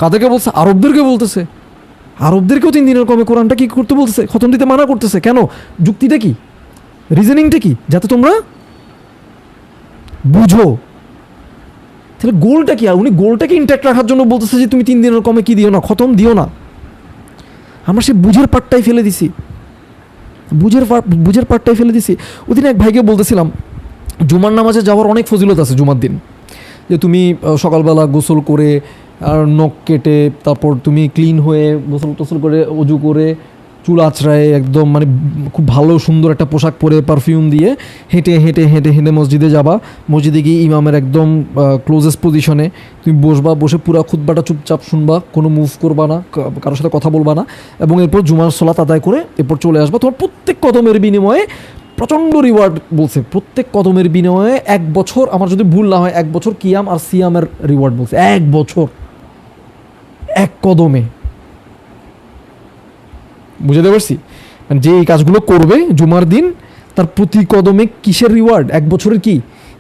কাদেরকে বলছে? আরবদেরকে বলতেছে। আরবদেরকেও 3 দিনের কমে কোরআনটা কি করতে বলতেছে? খতম দিতে মানা করতেছে। কেন? যুক্তিটা কি? রিজনিংটা কি? যাতে তোমরা বুঝো। তাহলে গোলটা কি? আর উনি গোলটাকে ইনট্যাক্ট রাখার জন্য বলতেছে যে তুমি 3 দিনের কমে কি দিও না, খতম দিও না। আমরা সে বুঝের পাটটাই ফেলে দিছি, বুঝের পাটটাই ফেলে দিছি। ওদিন এক ভাইকে বলতেছিলাম, জুমার নামাজে যাওয়ার অনেক ফজিলত আছে জুমার দিন, যে তুমি সকালবেলা গোসল করে আর নখ কেটে তারপর তুমি ক্লিন হয়ে গোসল টোসল করে অজু করে চুল আঁচড়ায় একদম মানে খুব ভালো সুন্দর একটা পোশাক পরে পারফিউম দিয়ে হেঁটে হেঁটে হেঁটে হেঁটে মসজিদে যাবা। মসজিদে গিয়ে ইমামের একদম ক্লোজেস্ট পজিশনে তুমি বসবা, বসে পুরা খুতবাটা চুপচাপ শুনবা, কোনো মুভ করবা না, কারোর সাথে কথা বলবা না, এবং এরপর জুমার সালাত আদায় করে এরপর চলে আসবা। তোমার প্রত্যেক কদমের বিনিময়ে প্রচণ্ড রিওয়ার্ড বলছে, প্রত্যেক কদমের বিনিময়ে 1 বছর, আমার যদি ভুল না হয় 1 বছর কিয়াম আর সিয়ামের রিওয়ার্ড বলছে। 1 বছর 1 কদমে। বুঝতে পারছি? মানে যে এই কাজগুলো করবে জুমার দিন, তার প্রতি কদমে কিসের রিওয়ার্ড? 1 বছরের কি?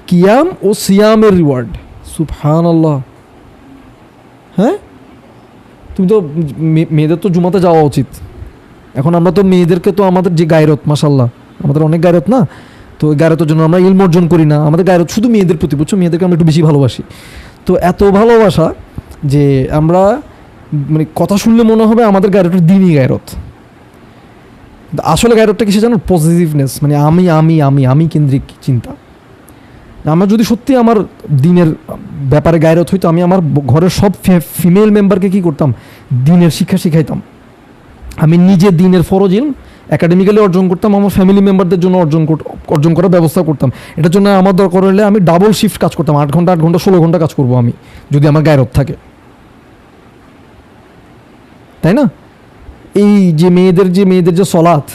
কিয়াম ও সিয়ামের রিওয়ার্ড। সুবহানাল্লাহ। হ্যাঁ, তুমি তো মেয়েদের তো জুমাতে যাওয়া উচিত। এখন আমরা তো মেয়েদেরকে তো আমাদের যে গায়রত, মাশাল্লাহ আমাদের অনেক গায়রত না, তো ওই গায়রতের জন্য আমরা ইলম অর্জন করি না। আমাদের গায়রত শুধু মেয়েদের প্রতি, বুঝছো? মেয়েদেরকে আমরা একটু বেশি ভালোবাসি। তো এত ভালোবাসা যে আমরা মানে কথা শুনলে মনে হবে আমাদের গায়রতের দিনই গায়রত। আসলে গায়রতটা কিসে জানো? পজিটিভনেস, মানে আমি আমি আমি আমি কেন্দ্রিক চিন্তা। আমার যদি সত্যি আমার দিনের ব্যাপারে গায়রত হইতো, আমি আমার ঘরের সব ফিমেল মেম্বারকে কী করতাম, দিনের শিক্ষা শিখাইতাম। আমি নিজে দিনের ফরজ ইলম একাডেমিক্যালি অর্জন করতাম, আমার ফ্যামিলি মেম্বারদের জন্য অর্জন করার ব্যবস্থা করতাম। এটার জন্য আমার দরকার হলে আমি ডাবল শিফট কাজ করতাম, 8 ঘন্টা 16 ঘন্টা কাজ করবো আমি, যদি আমার গায়রত থাকে, তাই না? এই যে মেয়েদের যে সলাৎ,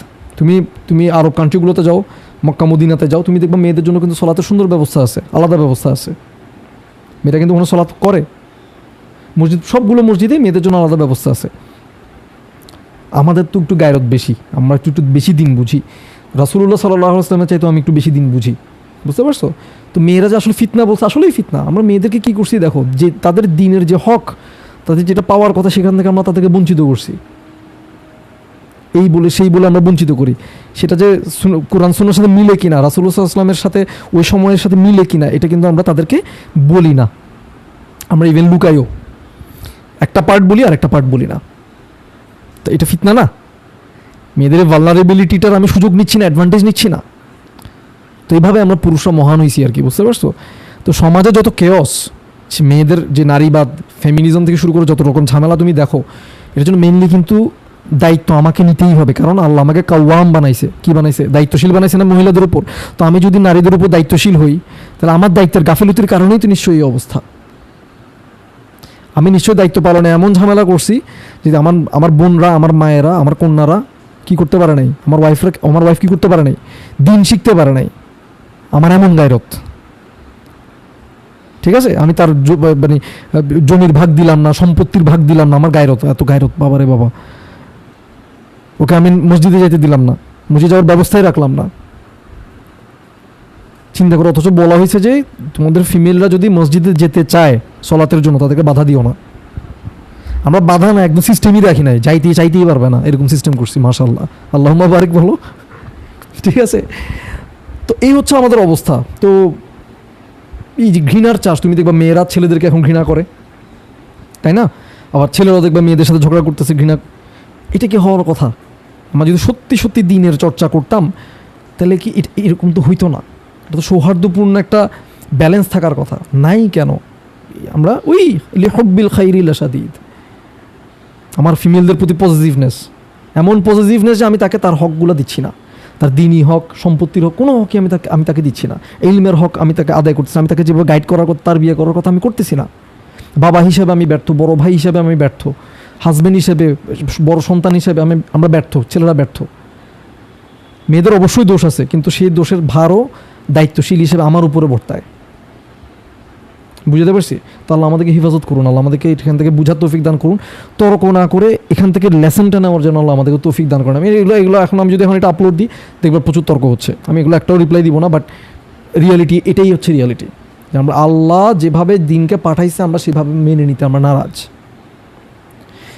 তুমি আরব কান্ট্রিগুলোতে যাও, মক্কা মদিনাতে যাও, তুমি দেখবা মেয়েদের জন্য কিন্তু সলাতের সুন্দর ব্যবস্থা আছে, আলাদা ব্যবস্থা আছে। মেয়েরা কিন্তু কোনো সলাৎ করে, সবগুলো মসজিদে মেয়েদের জন্য আলাদা ব্যবস্থা আছে। আমাদের তো একটু গায়রত বেশি, আমরা একটু বেশি দিন বুঝি। রাসূলুল্লাহ সাল্লাল্লাহু আলাইহি ওয়াসাল্লামের চাইতে আমি একটু বেশি দিন বুঝি, বুঝতে পারছো? তো মেয়েরা যে আসলে ফিতনা বলছে, আসলেই ফিতনা। আমরা মেয়েদেরকে কী করছি দেখো, যে তাদের দিনের যে হক, তাদের যেটা পাওয়ার কথা, সেখান থেকে আমরা তাদেরকে বঞ্চিত করছি। সেই বলে আমরা বঞ্চিত করি। সেটা যে কোরআন সুন্নাহর সাথে মিলে কিনা, রাসূলুল্লাহ সাল্লাল্লাহু আলাইহি ওয়াসাল্লামের সাথে ওই সময়ের সাথে মিলে কিনা, এটা কিন্তু আমরা তাদেরকে বলি না। আমরা ইভেন লুকাইও, একটা পার্ট বলি আর একটা পার্ট বলি না। তো এটা ফিতনা না? মেয়েদের ভালনারেবিলিটিটার আমি সুযোগ নিচ্ছি না, অ্যাডভান্টেজ নিচ্ছি না। তো এইভাবে আমরা পুরুষরা মহান হয়েছি আর কি, বুঝতে পারছো? তো সমাজে যত কেয়স, মেয়েদের যে নারীবাদ, ফেমিনিজম থেকে শুরু করে যত রকম ঝামেলা তুমি দেখো, এটার জন্য মেনলি কিন্তু দায়িত্ব আমাকে নিতেই হবে। কারণ আল্লাহ আমাকে কাওয়াম বানাইছে, কি বানাইছে? দায়িত্বশীল বানাইছে না মহিলাদের উপর। তো আমি যদি নারীদের উপর দায়িত্বশীল হই, তাহলে আমার দায়িত্বের গাফিলতির কারণেই তো নিশ্চয়ই এই অবস্থা। আমি নিশ্চয়ই দায়িত্ব পালনে এমন ঝামেলা করছি যে আমার বোনরা, আমার মায়েরা, আমার কন্যারা কি করতে পারে নাই, আমার ওয়াইফ কি করতে পারে নাই, দিন শিখতে পারে নাই। আমার এমন গায়রত, ঠিক আছে? আমি তার মানে জমির ভাগ দিলাম না, সম্পত্তির ভাগ দিলাম না, আমার গায়রত, এত গায়রত, বাবারে বাবা। ওকে আমি মসজিদে যেতে দিলাম না, মসজিদে যাওয়ার ব্যবস্থাই রাখলাম না। চিন্তা করো, অথচ বলা হয়েছে যে তোমাদের ফিমেলরা যদি মসজিদে যেতে চায় সলাতের জন্য, তাদেরকে বাধা দিও না। আমরা বাধা না, একদম সিস্টেমই রাখি নাই, চাইতেই পারবে না, এরকম সিস্টেম করছি। মাশাআল্লাহ, আল্লাহুম্মা বারিক, বলো, ঠিক আছে? তো এই হচ্ছে আমাদের অবস্থা। তো এই যে ঘৃণার চাষ, তুমি দেখবা মেয়েরা ছেলেদেরকে এখন ঘৃণা করে, তাই না? আবার ছেলেরাও দেখবা মেয়েদের সাথে ঝগড়া করতেছে, ঘৃণা। এটা কি হওয়ার কথা? আমরা যদি সত্যি সত্যি দিনের চর্চা করতাম, তাহলে কি এরকম তো হইতো না। এটা তো সৌহার্দ্যপূর্ণ একটা ব্যালেন্স থাকার কথা, নাই কেন? আমরা ওই লিহুব্বিল খাইরি লাশাদীদ, আমার ফিমেলদের প্রতি পজিটিভনেস, এমন পজিটিভনেস যে আমি তাকে তার হকগুলো দিচ্ছি না। তার দিনই হক, সম্পত্তির হক, কোনো হকই আমি তাকে দিচ্ছি না। ইলমের হক আমি তাকে আদায় করতেছি, আমি তাকে যেভাবে গাইড করার কথা, তার বিয়ে করার কথা আমি করতেছি না। বাবা হিসেবে আমি ব্যর্থ, বড় ভাই হিসেবে আমি ব্যর্থ, হাজব্যান্ড হিসেবে, বড় সন্তান হিসেবে আমরা ব্যর্থ, ছেলেরা ব্যর্থ। মেয়েদের অবশ্যই দোষ আছে, কিন্তু সেই দোষের ভারও দায়িত্বশীল হিসেবে আমার উপরে বর্তায়। বুঝতে পারছি? তো আল্লাহ আমাদেরকে হিফাজত করুন, আল্লাহ আমাদেরকে এখান থেকে বুঝার তৌফিক দান করুন, তর্ক না করে এখান থেকে লেসনটা নেওয়ার জন্য আল্লাহ আমাদেরকে তৌফিক দান করেন। আমি এগুলো এখন আমি যদি এটা আপলোড দিই, দেখবার প্রচুর তর্ক হচ্ছে, আমি এগুলো একটাও রিপ্লাই দিব না। বাট রিয়ালিটি এটাই হচ্ছে রিয়ালিটি, যে আমরা আল্লাহ যেভাবে দিনকে পাঠাইছে আমরা সেভাবে মেনে নিতে আমরা নারাজ।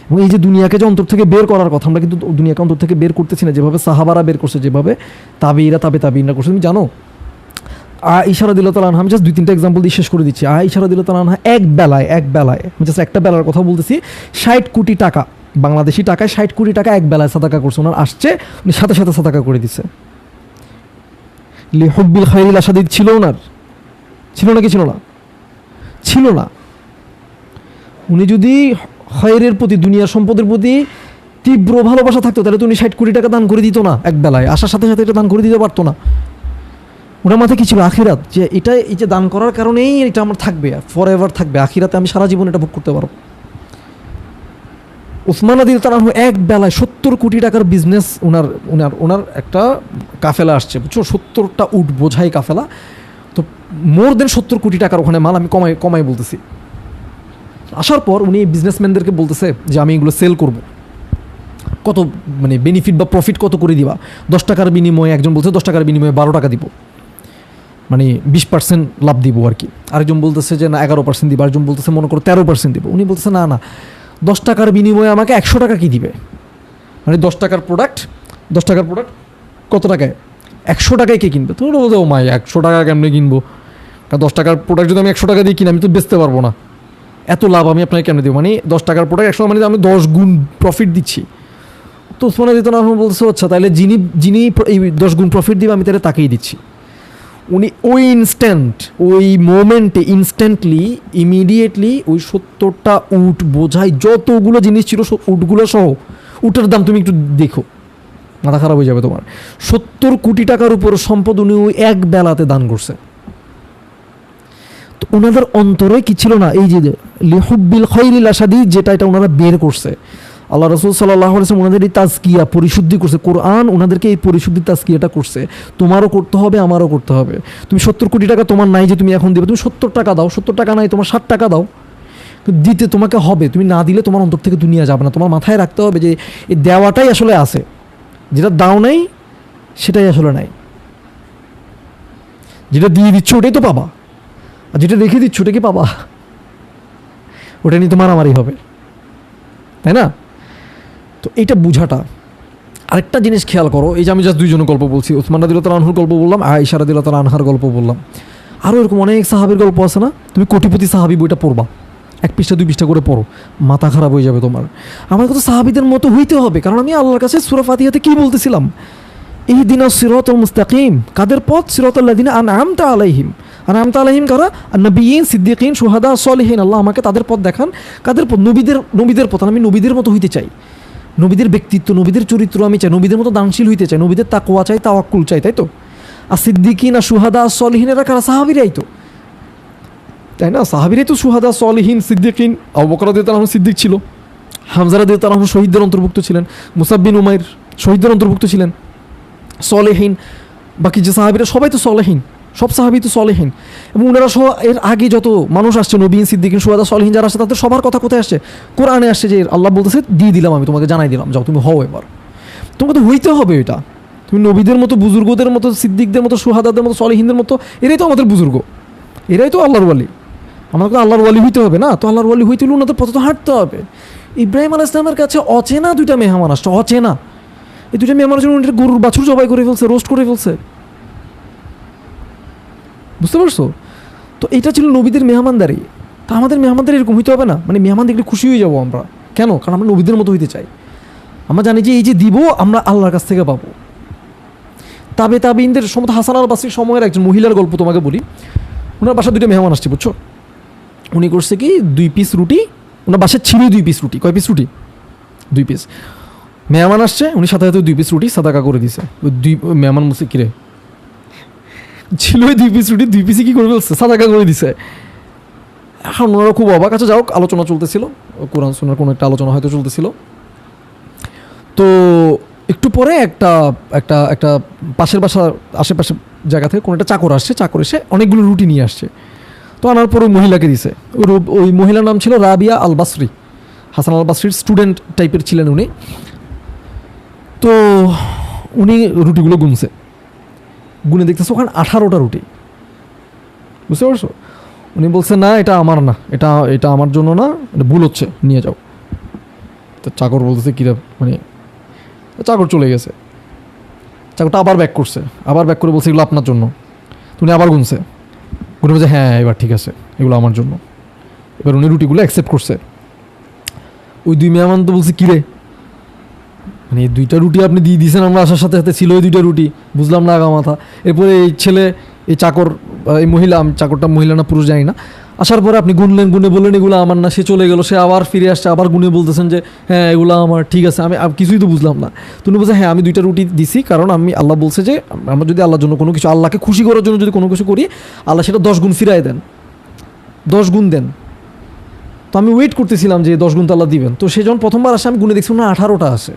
এবং এই যে দুনিয়াকে যে অন্তর থেকে বের করার কথা, আমরা কিন্তু দুনিয়াকে অন্তর থেকে বের করতেছি না, যেভাবে সাহাবারা বের করছে, যেভাবে তাবিঈরা করছে। তুমি জানো আয়েশা রাদিয়াল্লাহু তাআলা আনহা, আমি জাস্ট 2-3টা এক্সাম্পল দিয়ে শেষ করে দিচ্ছি। আয়েশা রাদিয়াল্লাহু তাআলা আনহা এক বেলায়, আমি জাস্ট একটা বেলার কথা বলতেছি, 60 কোটি টাকা, বাংলাদেশি টাকায় 60 কোটি টাকা এক বেলায় সাদাকা করছে। ওনার আসছে, উনি সাথে সাথে সাদাকা করে দিচ্ছে। লিহুব্বিল খাইরিল আশাদীদ ছিল ওনার, ছিল নাকি ছিল না? ছিল না। উনি যদি খায়রের প্রতি, দুনিয়ার সম্পদের প্রতি তীব্র ভালোবাসা থাকতো, তাহলে তো উনি 60 কোটি টাকা দান করে দিত না এক বেলায়, আসার সাথে সাথে এটা দান করে দিতে পারতো না। ওনার মাথায় কি ছিল? আখিরাত, যে এই যে দান করার কারণেই এটা আমার থাকবে, ফর এভার থাকবে, আখিরাতে আমি সারা জীবন এটা ভোগ করতে পারবো। উসমান রাদিয়াল্লাহু তাআলা এক বেলায় 70 কোটি টাকার বিজনেস, ওনার একটা কাফেলা আসছে, বুঝছো, 70টা উট বোঝাই কাফেলা, তো মোর দেন 70 কোটি টাকার ওখানে মাল, আমি কমাই বলতেছি। আসার পর উনি বিজনেসম্যানদেরকে বলতেছে যে আমি এগুলো সেল করব, কত মানে বেনিফিট বা প্রফিট কত করে দিবা? 10 টাকার বিনিময়ে, একজন বলছে 10 টাকার বিনিময়ে 12 টাকা দিব, মানে 20% লাভ দিব আর কি। আরেকজন বলতেছে যে না 11% দিব, আরেকজন বলতেছে মনে করো 13% দিব। উনি বলতেছে না 10 টাকার বিনিময়ে আমাকে 100 টাকা কি দিবে, মানে 10 টাকার প্রোডাক্ট কত টাকায়? 100 টাকায় কে কিনবে? তো বলতে, ও মাই 100 টাকা কেমনে কিনবো? কারণ 10 টাকার প্রোডাক্ট যদি আমি 100 টাকা দিয়ে কিনি, আমি তো বেচতে পারবো না, এত লাভ আমি আপনাকে কেন দেবো? মানে 10 টাকার প্রোডাক্ট 100, মানে আমি 10 গুণ প্রফিট দিচ্ছি। তো উসমান রাদিয়াল্লাহু তাআলা বলতেছে আচ্ছা তাহলে যিনি এই 10 গুণ প্রফিট দিবে আমি তাহলে তাকেই দিচ্ছি। উনি ওই ইনস্ট্যান্ট, ওই মোমেন্টে ইনস্ট্যান্টলি ইমিডিয়েটলি ওই 70টা উট বোঝাই যতগুলো জিনিস ছিল উটগুলো সহ, উটের দাম তুমি একটু দেখো, মাথা খারাপ হয়ে যাবে তোমার। 70 কোটি টাকার উপর সম্পদ উনি ওই এক বেলাতে দান করছে। তো ওনাদের অন্তরে কি ছিল না, এই যে লিহুব্বিল খাইরিল আসাদি, যেটা এটা ওনারা বের করছে। আল্লাহ রাসূল সাল্লাল্লাহু আলাইহি ওয়াসাল্লাম ওনাদের এই তাজকিয়া, পরিশুদ্ধি করছে, কোরআন ওনাদেরকে এই পরিশুদ্ধি তাজকিয়াটা করছে। তোমারও করতে হবে, আমারও করতে হবে। তুমি 70 কোটি টাকা তোমার নাই যে তুমি এখন দিবে, তুমি 70 টাকা দাও, 70 টাকা নাই তোমার 60 টাকা দাও, দিতে তোমাকে হবে। তুমি না দিলে তোমার অন্তর থেকে দুনিয়া যাবে না। তোমার মাথায় রাখতে হবে যে এই দেওয়াটাই আসলে আছে, যেটা দাও নাই সেটাই আসলে নাই। যেটা দিয়ে দিচ্ছ ওটাই তো পাবা, আর যেটা রেখে দিচ্ছ ওটা কি পাবা? ওটা নিয়ে তোমার আমারই হবে, তাই না? তো এইটা বুঝাটা। আরেকটা জিনিস খেয়াল করো, এই যে আমি জাস্ট দুইজনের গল্প বলছি, ওসমান রাদিয়াল্লাহু আনহুর গল্প বললাম, আয়েশা রাদিয়াল্লাহু আনহার গল্প বললাম, আরও এরকম অনেক সাহাবীর গল্প আছে না? তুমি কোটিপতি সাহাবী বইটা পড়বা, 1 পৃষ্ঠা 2 পৃষ্ঠা করে পড়ো, মাথা খারাপ হয়ে যাবে তোমার। আমার কথা সাহাবীদের মতো হইতে হবে, কারণ আমি আল্লাহর কাছে সূরা ফাতিহাতে কি বলতেছিলাম, ইহদিনাস সিরাতাল মুস্তাকিম, কাদের পথ? সিরাতাল্লাযিনা আনআমতা আলাইহিম। আনআমতা আলাইহিম কারা? আন-নাবিয়্যিন, সিদ্দিকিন, শুহাদা, সলিহিন। আল্লাহ আমাকে তাদের পথ দেখান। কাদের পথ? নবীদের পথ। আমি নবীদের মতো হইতে চাই, নবীদের ব্যক্তিত্ব, নবীদের চরিত্র আমি চাই, নবীদের মতো দানশীল হইতে চাই, নবীদের তাকওয়া চাই, তাওয়াক্কুল চাই, তাই তো? আর সিদ্দিকিন আর শুহাদা আর সলিহিন এরা কারা? সাহাবীরাই তো, তাই না? সাহাবীরাই তো শুহাদা, সলিহিন, সিদ্দিকিন। আবু বকর রাদিয়াল্লাহু আনহু সিদ্দিক ছিল, হামজা রাদিয়াল্লাহু আনহু শহীদদের অন্তর্ভুক্ত ছিলেন, মুসাব বিন উমাইর শহীদদের অন্তর্ভুক্ত ছিলেন। সলেহীন, বাকি যে সাহাবীরা সবাই তো সলেহীন, সব সাহাবী তো সলেহীন। এবং ওনারা সহ এর আগে যত মানুষ আসছে, নবীন, সিদ্দিকিন, শুহাদা, সলেহীন যারা আসছে, তাদের সবার কথা কোথায় আসছে? কোরআনে আসছে যে আল্লাহ বলতেছে দিয়ে দিলাম, আমি তোমাকে জানাই দিলাম, যাও তুমি হও। এবার তোমাকে তো হইতে হবে এটা। তুমি নবীদের মতো, বুজুর্গদের মতো, সিদ্দিকদের মতো, শুহাদাদের মতো, সলেহীনদের মতো, এরাই তো আমাদের বুজুর্গ, এরাই তো আল্লাহর ওয়ালি। আমাকে আল্লাহর ওয়ালি হইতে হবে না? তো আল্লাহর ওয়ালি হইতে হলে ওনাদের পথে তো হাঁটতে হবে। ইব্রাহিম আলাইহিস সালামের কাছে অচেনা 2টা মেহমান আসছে, অচেনা। এই 2টা মেহমানের জন্য উনি গরুর বাছুর জবাই করে ফেলছে, রোস্ট করে ফেলছে, বুঝতে পারছো? তো এটা ছিল নবীদের মেহমানদারি। তা আমাদের মেহমানদারি এরকম হইতে হবে না? মানে মেহমান দেখলে খুশি হয়ে যাবো আমরা, কেন? কারণ আমরা নবীদের মতো হইতে চাই। আমরা জানি যে এই যে দিব আমরা আল্লাহর কাছ থেকে পাবো। তাবেঈনদের সময় হাসান আল বাসরির সময়ের একজন মহিলার গল্প তোমাকে বলি। ওনার বাসায় 2টা মেহমান আসছে, বুঝছো? উনি করছে কি, 2 পিস রুটি, ওনার বাসায় ছিল 2 পিস রুটি। কয় পিস রুটি? 2 পিস। মেহমান আসছে, উনি সাথে সাথে 2 পিস রুটি সাদাকা করে দিছে। ওই 2 মেহমান বলছে কিরে, ছিল ওই 2 পিস রুটি, 2 পিসই কি করে ফেলছে, সাদাকা করে দিছে। এখন ওনারা খুব অবাক। আচ্ছা যাও, আলোচনা চলতেছিল, কোরআন সুন্নাহর কোনো একটা আলোচনা হয়তো চলতেছিল। তো একটু পরে একটা একটা একটা পাশের বাসার আশেপাশের জায়গা থেকে কোনো একটা চাকর আসছে, চাকর এসে অনেকগুলো রুটি নিয়ে আসছে। তো আনার পর ওই মহিলাকে দিছে। ওই মহিলার নাম ছিল রাবিয়া আল বাসরি, হাসান আল বাসরির স্টুডেন্ট টাইপের ছিলেন উনি। তো উনি রুটিগুলো গুনছে, গুনে দেখতেছে ওখানে 18টা রুটি, বুঝতে পারছো? উনি বলছে না, এটা আমার না, এটা আমার জন্য না, এটা ভুল হচ্ছে, নিয়ে যাও। তো চাকর বলতেছে কিরা, মানে চাকর চলে গেছে। চাকরটা আবার ব্যাক করছে, আবার ব্যাক করে বলছে এগুলো আপনার জন্য। উনি আবার গুনছে, গুনে বলছে হ্যাঁ এবার ঠিক আছে, এগুলো আমার জন্য। এবার উনি রুটিগুলো অ্যাকসেপ্ট করছে। ওই 2 মেহমান তো বলছে কিরে, মানে 2টা রুটি আপনি দিয়ে দিয়েছেন, আমরা আসার সাথে সাথে ছিল ওই 2টা রুটি, বুঝলাম না আগা মাথা। এরপরে এই ছেলে, এই চাকর, এই মহিলা, চাকরটা মহিলা না পুরুষ জানি না, আসার পরে আপনি গুনলেন, গুনে বললেন এগুলো আমার না, সে চলে গেল, সে আবার ফিরে আসছে, আবার গুনে বলতেছেন যে হ্যাঁ এগুলো আমার, ঠিক আছে। আমি কিছুই তো বুঝলাম না। তুমি বলছে হ্যাঁ আমি 2টা রুটি দিছি, কারণ আমি আল্লাহ বলছে যে আমরা যদি আল্লাহর জন্য কোনো কিছু, আল্লাহকে খুশি করার জন্য যদি কোনো কিছু করি, আল্লাহ সেটা 10 গুণ ফিরাই দেন, 10 গুণ দেন। তো আমি ওয়েট করতেছিলাম যে 10 গুণ তো আল্লাহ দিবেন। তো সে যখন প্রথমবার আসে, আমি গুনে দেখছি না 18টা আসে।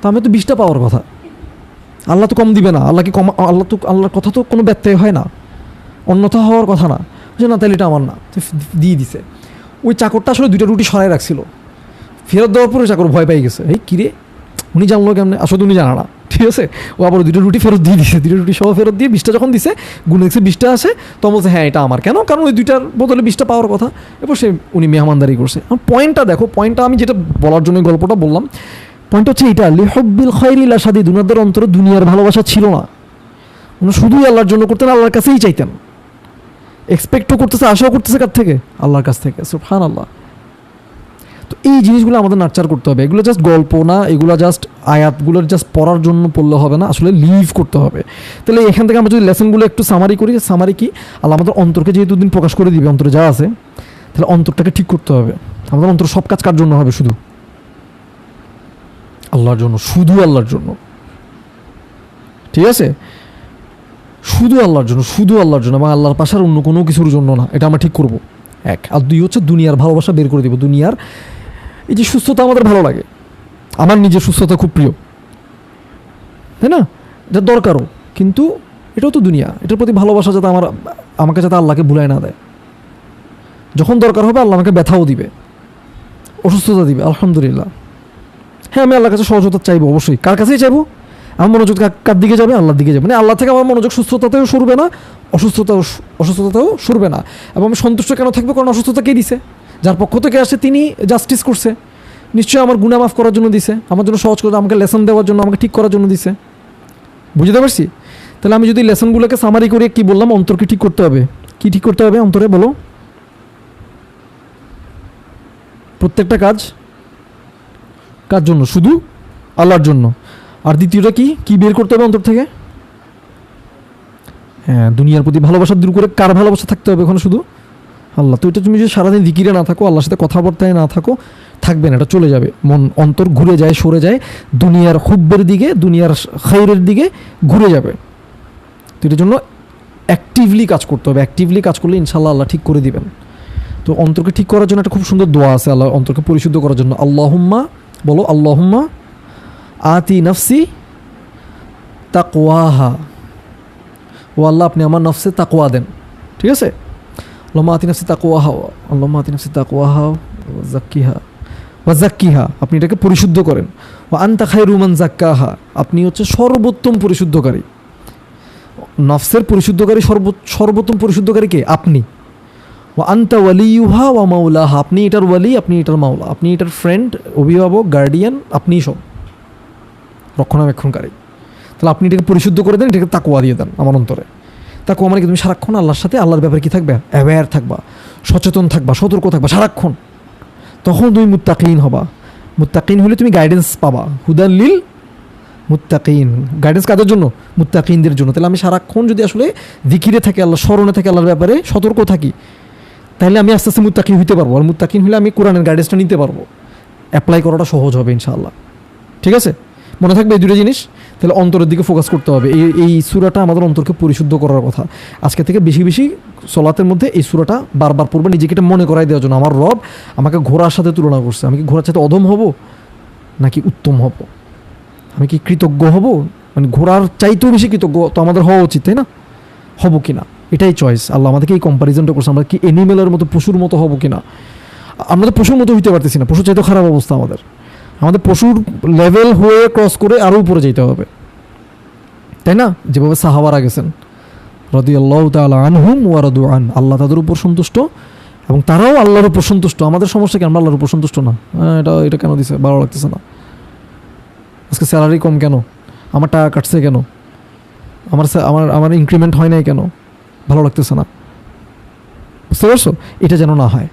তো আমি তো 20টা পাওয়ার কথা, আল্লাহ তো কম দিবে না, আল্লাহকে কম, আল্লাহর কথা তো কোনো ব্যত্যয় হয় না, অন্যথা হওয়ার কথা না। বুঝছে না, তাহলে এটা আমার না, তো দিয়ে দিছে। ওই চাকরটা আসলে 2টা রুটি সরাই রাখছিল, ফেরত দেওয়ার পরে চাকর ভয় পেয়ে গেছে, এই কিরে উনি জানলো কেমনে, আসলে উনি জানা না, ঠিক আছে। ও আবার 2টা রুটি ফেরত দিয়ে দিছে, 2টা রুটি সহ ফেরত দিয়ে 20টা যখন দিছে, গুনে দেখছে 20টা আসে, তখন বলছে হ্যাঁ এটা আমার। কেন? কারণ ওই 2টার বদলে 20টা পাওয়ার কথা। এরপর উনি মেহমানদারি করছে। পয়েন্টটা দেখো, পয়েন্টটা আমি যেটা বলার জন্য গল্পটা বললাম, পয়েন্ট হচ্ছে এটা, লিহুব্বিল খাইরিল আসাদি, উনাদের অন্তরে দুনিয়ার ভালোবাসা ছিল না। উনি শুধুই আল্লাহর জন্য করতেন, আল্লাহর কাছেই চাইতেন, এক্সপেক্টও করতেছে, আশাও করতেছে কার থেকে? আল্লাহর কাছ থেকে, সুবহানাল্লাহ। তো তো এই জিনিসগুলো আমাদের নার্চার করতে হবে। এগুলো জাস্ট গল্প না, এগুলো জাস্ট আয়াতগুলো জাস্ট পড়ার জন্য পড়লে হবে না, আসলে লিভ করতে হবে। তাহলে এখান থেকে আমরা যদি লেসনগুলো একটু সামারি করি, সামারি কি, আল্লাহ আমাদের অন্তরকে যেহেতু দিন প্রকাশ করে দিবে, অন্তরে যা আছে, তাহলে অন্তরটাকে ঠিক করতে হবে। আমাদের অন্তর সব কাজ কার জন্য হবে? শুধু আল্লাহর জন্য, শুধু আল্লাহর জন্য, ঠিক আছে? শুধু আল্লাহর জন্য, শুধু আল্লাহর জন্য, এবং আল্লাহর পাশে আর অন্য কোনো কিছুর জন্য না। এটা আমরা ঠিক করব, এক। আর দুই হচ্ছে দুনিয়ার ভালোবাসা বের করে দিব। দুনিয়ার এই যে সুস্থতা আমাদের ভালো লাগে, আমার নিজের সুস্থতা খুব প্রিয়, তাই না? এটা দরকারও, কিন্তু এটাও তো দুনিয়া। এটার প্রতি ভালোবাসা যাতে আমাকে যাতে আল্লাহকে ভুলাই না দেয়। যখন দরকার হবে আল্লাহ আমাকে ব্যথাও দিবে, অসুস্থতা দিবে, আলহামদুলিল্লাহ। হ্যাঁ, আমি আল্লাহর কাছে সহজতা চাইবো, অবশ্যই। কার কাছেই চাইবো? আমার মনোযোগ কার দিকে যাবে? আল্লাহর দিকে যাবে। মানে আল্লাহ থেকে আমার মনোযোগ সুস্থতাতেও সরবে না, অসুস্থতাতেও সরবে না। এবং আমি সন্তুষ্ট কেন থাকবো? কারণ অসুস্থতা কে দিছে? যার পক্ষ থেকে আসে তিনি জাস্টিস করছে, নিশ্চয়ই আমার গুনাহ মাফ করার জন্য দিছে, আমার জন্য সহজ করে, আমাকে লেসন দেওয়ার জন্য, আমাকে ঠিক করার জন্য দিছে। বুঝতে পারছি? তাহলে আমি যদি লেসনগুলোকে সামারি করে কি বললাম? অন্তরকে ঠিক করতে হবে। কি ঠিক করতে হবে অন্তরে? বলো। প্রত্যেকটা কাজ কার জন্য? শুধু আল্লাহর জন্য। আর দ্বিতীয়টা কি? কি বের করতে হবে অন্তর থেকে? হ্যাঁ, দুনিয়ার প্রতি ভালোবাসা দূর করে কার ভালোবাসা থাকতে হবে ওখানে? শুধু আল্লাহ। তো এটা তুমি যদি সারাদিন জিকিরে না থাকো, আল্লাহর সাথে কথাবার্তায় না থাকো, থাকবে না, এটা চলে যাবে। মন অন্তর ঘুরে যায়, সরে যায় দুনিয়ার হুব্বের দিকে, দুনিয়ার খায়রের দিকে ঘুরে যাবে। তো এটার জন্য অ্যাক্টিভলি কাজ করতে হবে। অ্যাক্টিভলি কাজ করলে ইনশাআল্লাহ আল্লাহ ঠিক করে দিবেন। তো অন্তরকে ঠিক করার জন্য একটা খুব সুন্দর দোয়া আছে আল্লাহ অন্তরকে পরিশুদ্ধ করার জন্য। আল্লাহুম্মা, বলো, আল্লাহুম্মা আতি নফসি তাকওয়াহা। ও আল্লাহ, আপনি আমার নফসে তাকওয়া দেন। ঠিক আছে? আল্লাহুম্মা আতি নফসি তাকওয়াহা, আল্লাহুম্মা আতি নফসি তাকওয়াহা ওয়া যাক্কিহা। আপনি এটাকে পরিশুদ্ধ করেন। ওয়া আনতা খায়রু মান যাক্কাহা। আপনি হচ্ছে সর্বোত্তম পরিশুদ্ধকারী। নফসের পরিশুদ্ধকারী, সর্বোত্তম পরিশুদ্ধকারী কে? আপনি। ওয়া আনতা ওয়ালিয়ুহা ওয়া মাওলাহা। আপনি এটার ওয়ালি, আপনি এটার মাওলা, আপনি এটার ফ্রেন্ড, অভিভাবক, গার্ডিয়ান, আপনিই সব রক্ষণাবেক্ষণকারী। তাহলে আপনি এটাকে পরিশুদ্ধ করে দেন, এটাকে তাকওয়া দিয়ে দেন আমার অন্তরে। তাকওয়া মানে কি? তুমি সারাক্ষণ আল্লাহর সাথে, আল্লাহর ব্যাপারে কি থাকবে? অ্যাওয়্যার থাকবা, সচেতন থাকবা, সতর্ক থাকবা সারাক্ষণ। তখন তুমি মুত্তাকিন হবা। মুত্তাকিন হলে তুমি গাইডেন্স পাবা। হুদাল লিল মুত্তাকিন। গাইডেন্স কাদের জন্য? মুত্তাকিনদের জন্য। তাহলে আমি সারাক্ষণ যদি আসলে যিকিরে থাকি, আল্লাহ স্মরণে থাকি, আল্লাহর ব্যাপারে সতর্ক থাকি, তাহলে আমি আস্তে আস্তে মুত্তাকিন হইতে পারবো। আর মুত্তাকিন হলে আমি কোরআনের গাইডেন্সটা নিতে পারবো, অ্যাপ্লাই করাটা সহজ হবে ইনশাআল্লাহ। ঠিক আছে? মনে থাকবে এই দুটো জিনিস। তাহলে অন্তরের দিকে ফোকাস করতে হবে। এই সূরাটা আমাদের অন্তরকে পরিশুদ্ধ করার কথা। আজকে থেকে বেশি বেশি সলাতের মধ্যে এই সূরাটা বারবার পড়বে, নিজেকে এটা মনে করাই দেওয়ার জন্য। আমার রব আমাকে ঘোড়ার সাথে তুলনা করছে। আমি কি ঘোড়ার সাথে অধম হব নাকি উত্তম হব? আমি কি কৃতজ্ঞ হব? মানে ঘোড়ার চাইতেও বেশি কৃতজ্ঞ তো আমাদের হওয়া উচিত, তাই না? হব কি না, এটাই চয়েস। আল্লাহ আমাদেরকে এই কম্প্যারিজনটা করছে। আমরা কি অ্যানিমেলের মতো, পশুর মতো হব কি না? আমরা তো পশুর মতো হইতে পারতেছি না। পশুর চাইতে খারাপ অবস্থা আমাদের। আমাদের পশুর লেভেল হয়ে ক্রস করে আরও উপরে যেতে হবে, তাই না? যেভাবে সাহাবারা গেছেন, রাদিয়াল্লাহু তাআলা আনহুম ওয়া রাদু আন। আল্লাহ তাদের উপর সন্তুষ্ট এবং তারাও আল্লাহর উপর সন্তুষ্ট। আমাদের সমস্যা কি? আমরা আল্লাহর উপর সন্তুষ্ট না। এটা কেন দিছে? ভালো লাগতেছে না। আজকে স্যালারি কম কেন? আমার টাকা কাটছে কেন? আমার ইনক্রিমেন্ট হয় নাই কেন? ভালো লাগতেছে না। বুঝতে পারছো? এটা যেন না হয়,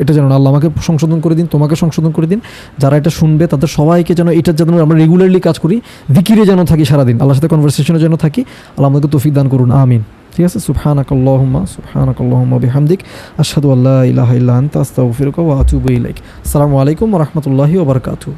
এটা যেন না। আল্লাহ আমাকে সংশোধন করে দিন, তোমাকে সংশোধন করে দিন। যারা এটা শুনবে তাদের সবাইকে যেন এটা যেন আমরা রেগুলারলি কাজ করি, যিকিরে যেন থাকি সারাদিন, আল্লাহর সাথে কনভারসেশনে যেন থাকি। আল্লাহ আমাদেরকে তৌফিক দান করুন, আমিন। ঠিক আছে? সুবহানাকাল্লাহুম্মা বিহামদিক, আশহাদু আল্লা ইলাহা ইল্লা আনতা, আস্তাগফিরুকা ওয়া আতুবু ইলাইক। আসসালামু আলাইকুম ওয়া রাহমাতুল্লাহি ওয়া বারাকাতুহু।